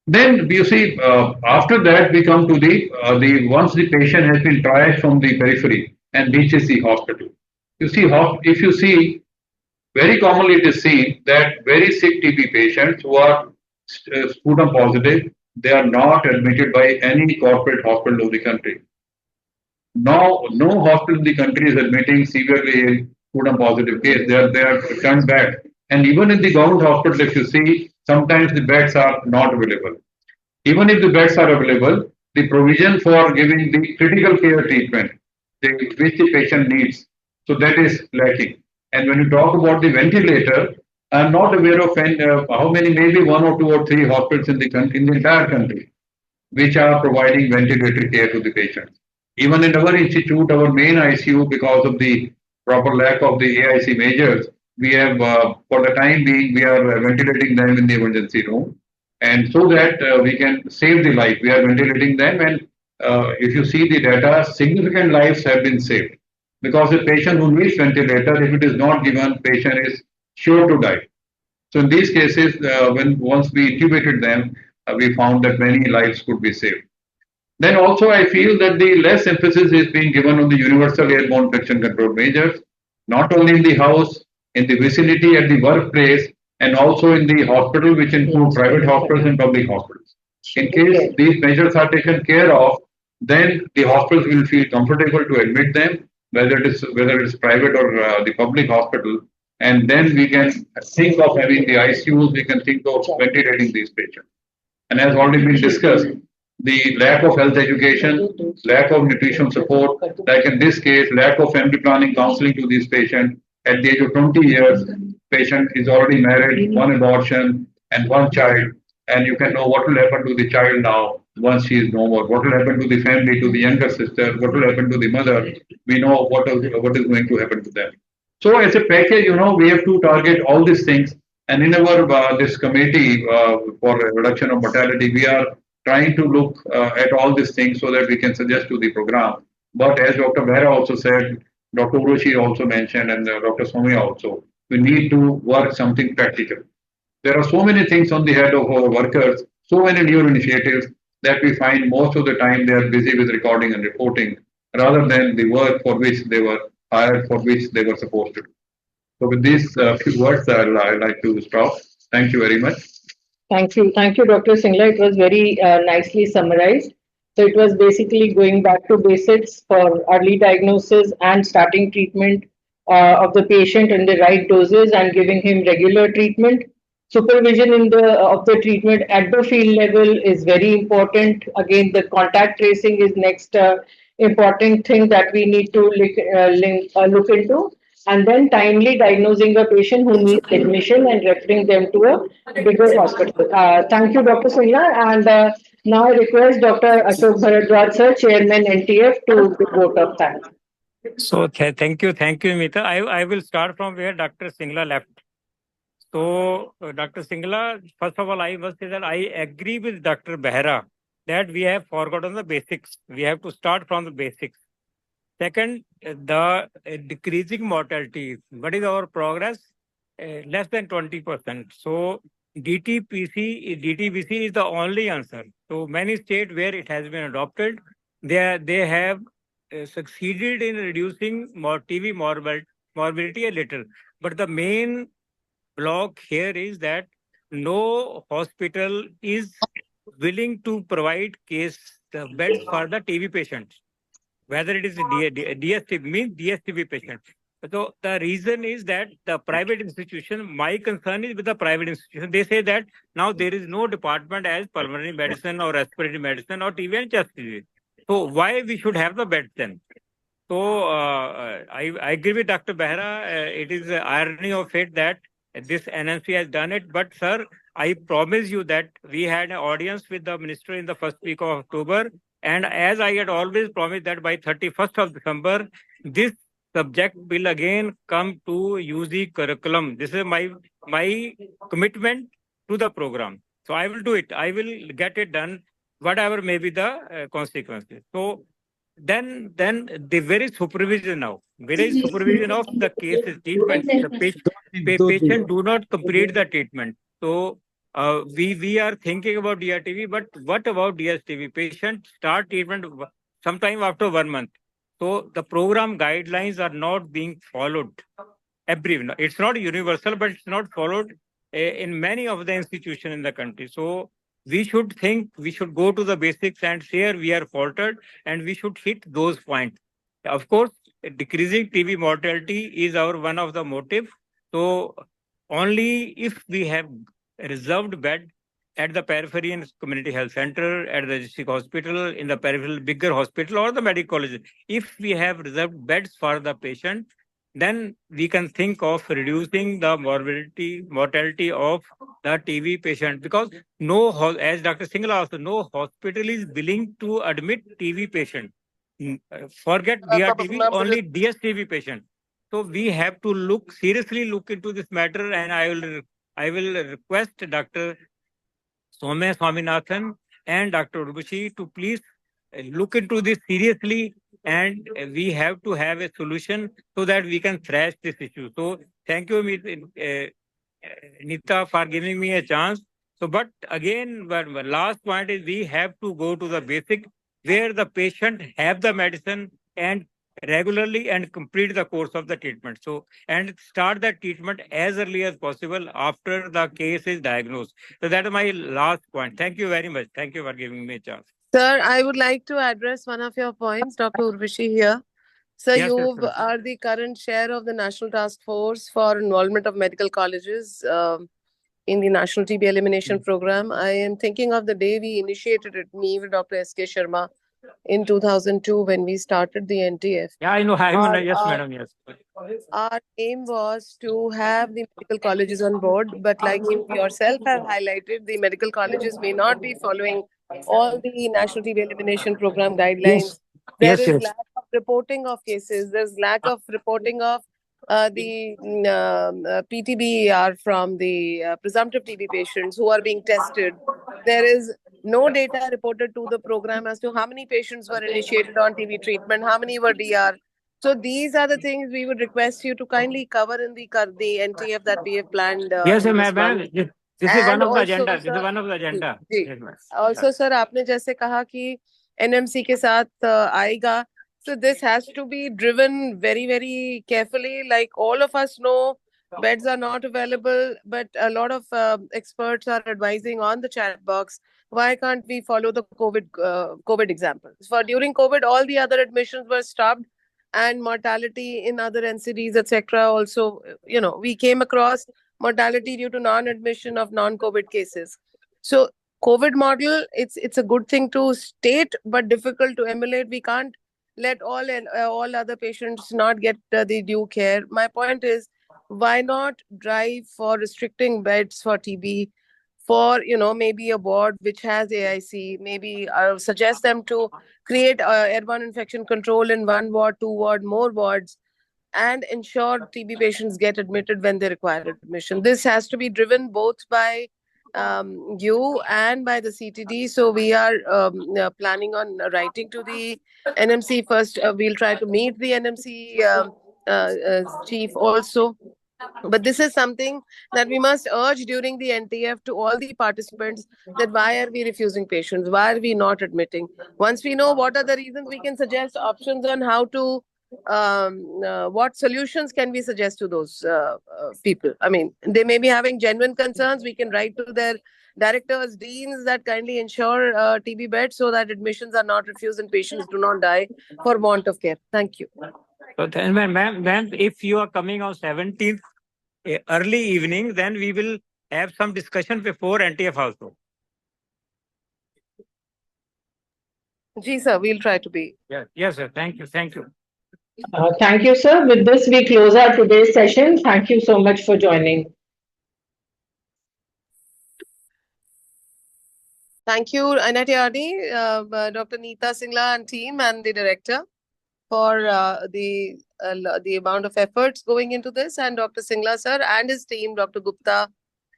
Then you see, after that we come to the once the patient has been triaged from the periphery and reaches the hospital. You see, if you see, very commonly it is seen that very sick TB patients who are sputum positive, they are not admitted by any corporate hospital of the country. Now, no hospital in the country is admitting severely ill sputum positive case. They are turned back. And even in the government hospital, if you see, sometimes the beds are not available. Even if the beds are available, the provision for giving the critical care treatment which the patient needs. So that is lacking. And when you talk about the ventilator, I'm not aware of how many, maybe one or two or three hospitals in the country, in the entire country, which are providing ventilator care to the patients. Even in our institute, our main ICU, because of the proper lack of the AIC measures, we have, for the time being, we are ventilating them in the emergency room. And so that we can save the life, we are ventilating them. And if you see the data, significant lives have been saved. Because a patient who needs ventilator, if it is not given, patient is sure to die. So in these cases, when once we intubated them, we found that many lives could be saved. Then also I feel that the less emphasis is being given on the universal airborne infection control measures, not only in the house, in the vicinity, at the workplace, and also in the hospital, which include private hospitals and public hospitals. In case these measures are taken care of, then the hospitals will feel comfortable to admit them, whether it's private or the public hospital, and then we can think of having the ICUs, we can think of ventilating these patients. And as already been discussed, the lack of health education, lack of nutrition support, like in this case, lack of family planning counseling to these patients. At the age of 20 years, patient is already married, one abortion and one child, and you can know what will happen to the child now once she is no more. What will happen to the family, to the younger sister? What will happen to the mother? We know what is going to happen to them. So as a package, we have to target all these things. And in our this committee for reduction of mortality, we are trying to look at all these things so that we can suggest to the program. But as Dr. Behra also said, Dr. Uroshi also mentioned, and Dr. Somya also, we need to work something practical. There are so many things on the head of our workers, so many new initiatives that we find most of the time they are busy with recording and reporting rather than the work for which they were hired, for which they were supposed to do. So with these few words, I'd like to stop. Thank you very much. Thank you. Thank you, Dr. Singla. It was very nicely summarized. So it was basically going back to basics for early diagnosis and starting treatment of the patient in the right doses and giving him regular treatment. Supervision in the of the treatment at the field level is very important. Again, the contact tracing is next important thing that we need to look into. And then timely diagnosing a patient who needs admission and referring them to a bigger hospital. Thank you, Dr. Singla. And now I request Dr. Ashok Bharadwaj, sir, Chairman NTF, to give vote of thanks. So thank you, Mita. I will start from where Dr. Singla left. So Dr. Singla, first of all, I must say that I agree with Dr. Behra that we have forgotten the basics. We have to start from the basics. Second, the decreasing mortality. What is our progress? Less than 20%. So DTBC is the only answer. So many states where it has been adopted, they have succeeded in reducing TB morbidity a little. But the main block here is that no hospital is willing to provide beds for the TB patients, whether it is DSTB, means DSTB patient. So the reason is that the private institution, my concern is with the private institution. They say that now there is no department as pulmonary medicine or respiratory medicine or TB and chest disease. So why we should have the beds then? So I agree with Dr. Behra. It is the irony of fate that this NMC has done it. But sir, I promise you that we had an audience with the minister in the first week of October. And as I had always promised that by 31st of December, this subject will again come to UG curriculum. This is my commitment to the program. So I will do it. I will get it done, whatever may be the consequences. So then the very supervision now, very supervision of the cases, treatment. The patient do not complete the treatment. So we are thinking about DRTB, but what about DSTB? Patient start treatment sometime after 1 month. So the program guidelines are not being followed. It's not universal, but it's not followed in many of the institutions in the country. So we should go to the basics, and here we are faltered, and we should hit those points. Of course, decreasing TB mortality is one of the motive. So only if we have reserved bed at the periphery in community health center, at the district hospital, in the peripheral bigger hospital or the medical college. If we have reserved beds for the patient, then we can think of reducing the mortality of the TB patient, because as Dr. Singla also, no hospital is willing to admit TB patient. Forget DRTB, only DSTB patient. So we have to seriously look into this matter, and I will request Dr. Somya Swaminathan and Dr. Urvashi to please look into this seriously, and we have to have a solution so that we can thrash this issue. So thank you, Nita, for giving me a chance. So, but again, last point is we have to go to the basic, where the patient have the medicine and regularly and complete the course of the treatment. So, and start the treatment as early as possible after the case is diagnosed. So that is my last point. Thank you very much. Thank you for giving me a chance. Sir, I would like to address one of your points, Dr. Urvashi here. Sir, Yes, you yes, are the current chair of the National Task Force for Involvement of Medical Colleges in the National TB Elimination Program. I am thinking of the day we initiated it, me with Dr. S.K. Sharma in 2002 when we started the NTF. Yeah, I know. Yes, madam, yes. Our aim was to have the medical colleges on board, but like you yourself have highlighted, the medical colleges may not be following all the National TB Elimination Program guidelines. There is lack of reporting of cases. There's lack of reporting of the PTBR from the presumptive TB patients who are being tested. There is no data reported to the program as to how many patients were initiated on TB treatment, how many were DR. So these are the things we would request you to kindly cover in the NTF that we have planned. Yes, in ma'am. This is one of the agenda. This is one of the agenda. Also, sir, आपने जैसे कहा कि NMC के साथ आएगा. So this has to be driven very, very carefully. Like all of us know, beds are not available, but a lot of experts are advising on the chat box. Why can't we follow the COVID example? For during COVID, all the other admissions were stopped, and mortality in other NCDs, etc. Also, we came across mortality due to non-admission of non-COVID cases. So COVID model, it's a good thing to state, but difficult to emulate. We can't let all other patients not get the due care. My point is, why not drive for restricting beds for TB, for maybe a ward which has AIC, maybe suggest them to create airborne infection control in 1 ward, 2 ward, more wards, and ensure TB patients get admitted when they require admission. This has to be driven both by you and by the CTD. So we are planning on writing to the NMC first. We'll try to meet the NMC chief also. But this is something that we must urge during the NTF to all the participants, that why are we refusing patients? Why are we not admitting? Once we know what are the reasons, we can suggest options on how to, what solutions can we suggest to those people. I mean, they may be having genuine concerns. We can write to their directors, deans, that kindly ensure TB beds so that admissions are not refused and patients do not die for want of care. Thank you. So, ma'am, if you are coming on 17th early evening, then we will have some discussion before NTF also. Ji, sir, we'll try to be. Yes, sir. Thank you. Thank you, sir. With this, we close our today's session. Thank you so much for joining. Thank you, NITRD, Dr. Neeta Singla and team, and the director for the amount of efforts going into this, and Dr. Singla sir and his team, Dr. Gupta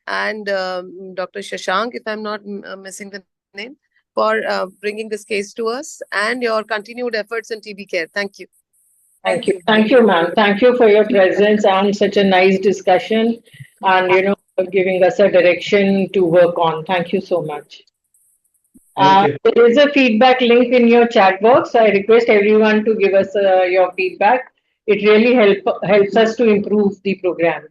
and Dr. Shashank, if I'm not missing the name, for bringing this case to us, and your continued efforts in TB care. Thank you. Thank you. Thank you, ma'am. Thank you for your presence and such a nice discussion, and giving us a direction to work on. Thank you so much. There is a feedback link in your chat box. I request everyone to give us your feedback. It really helps us to improve the program.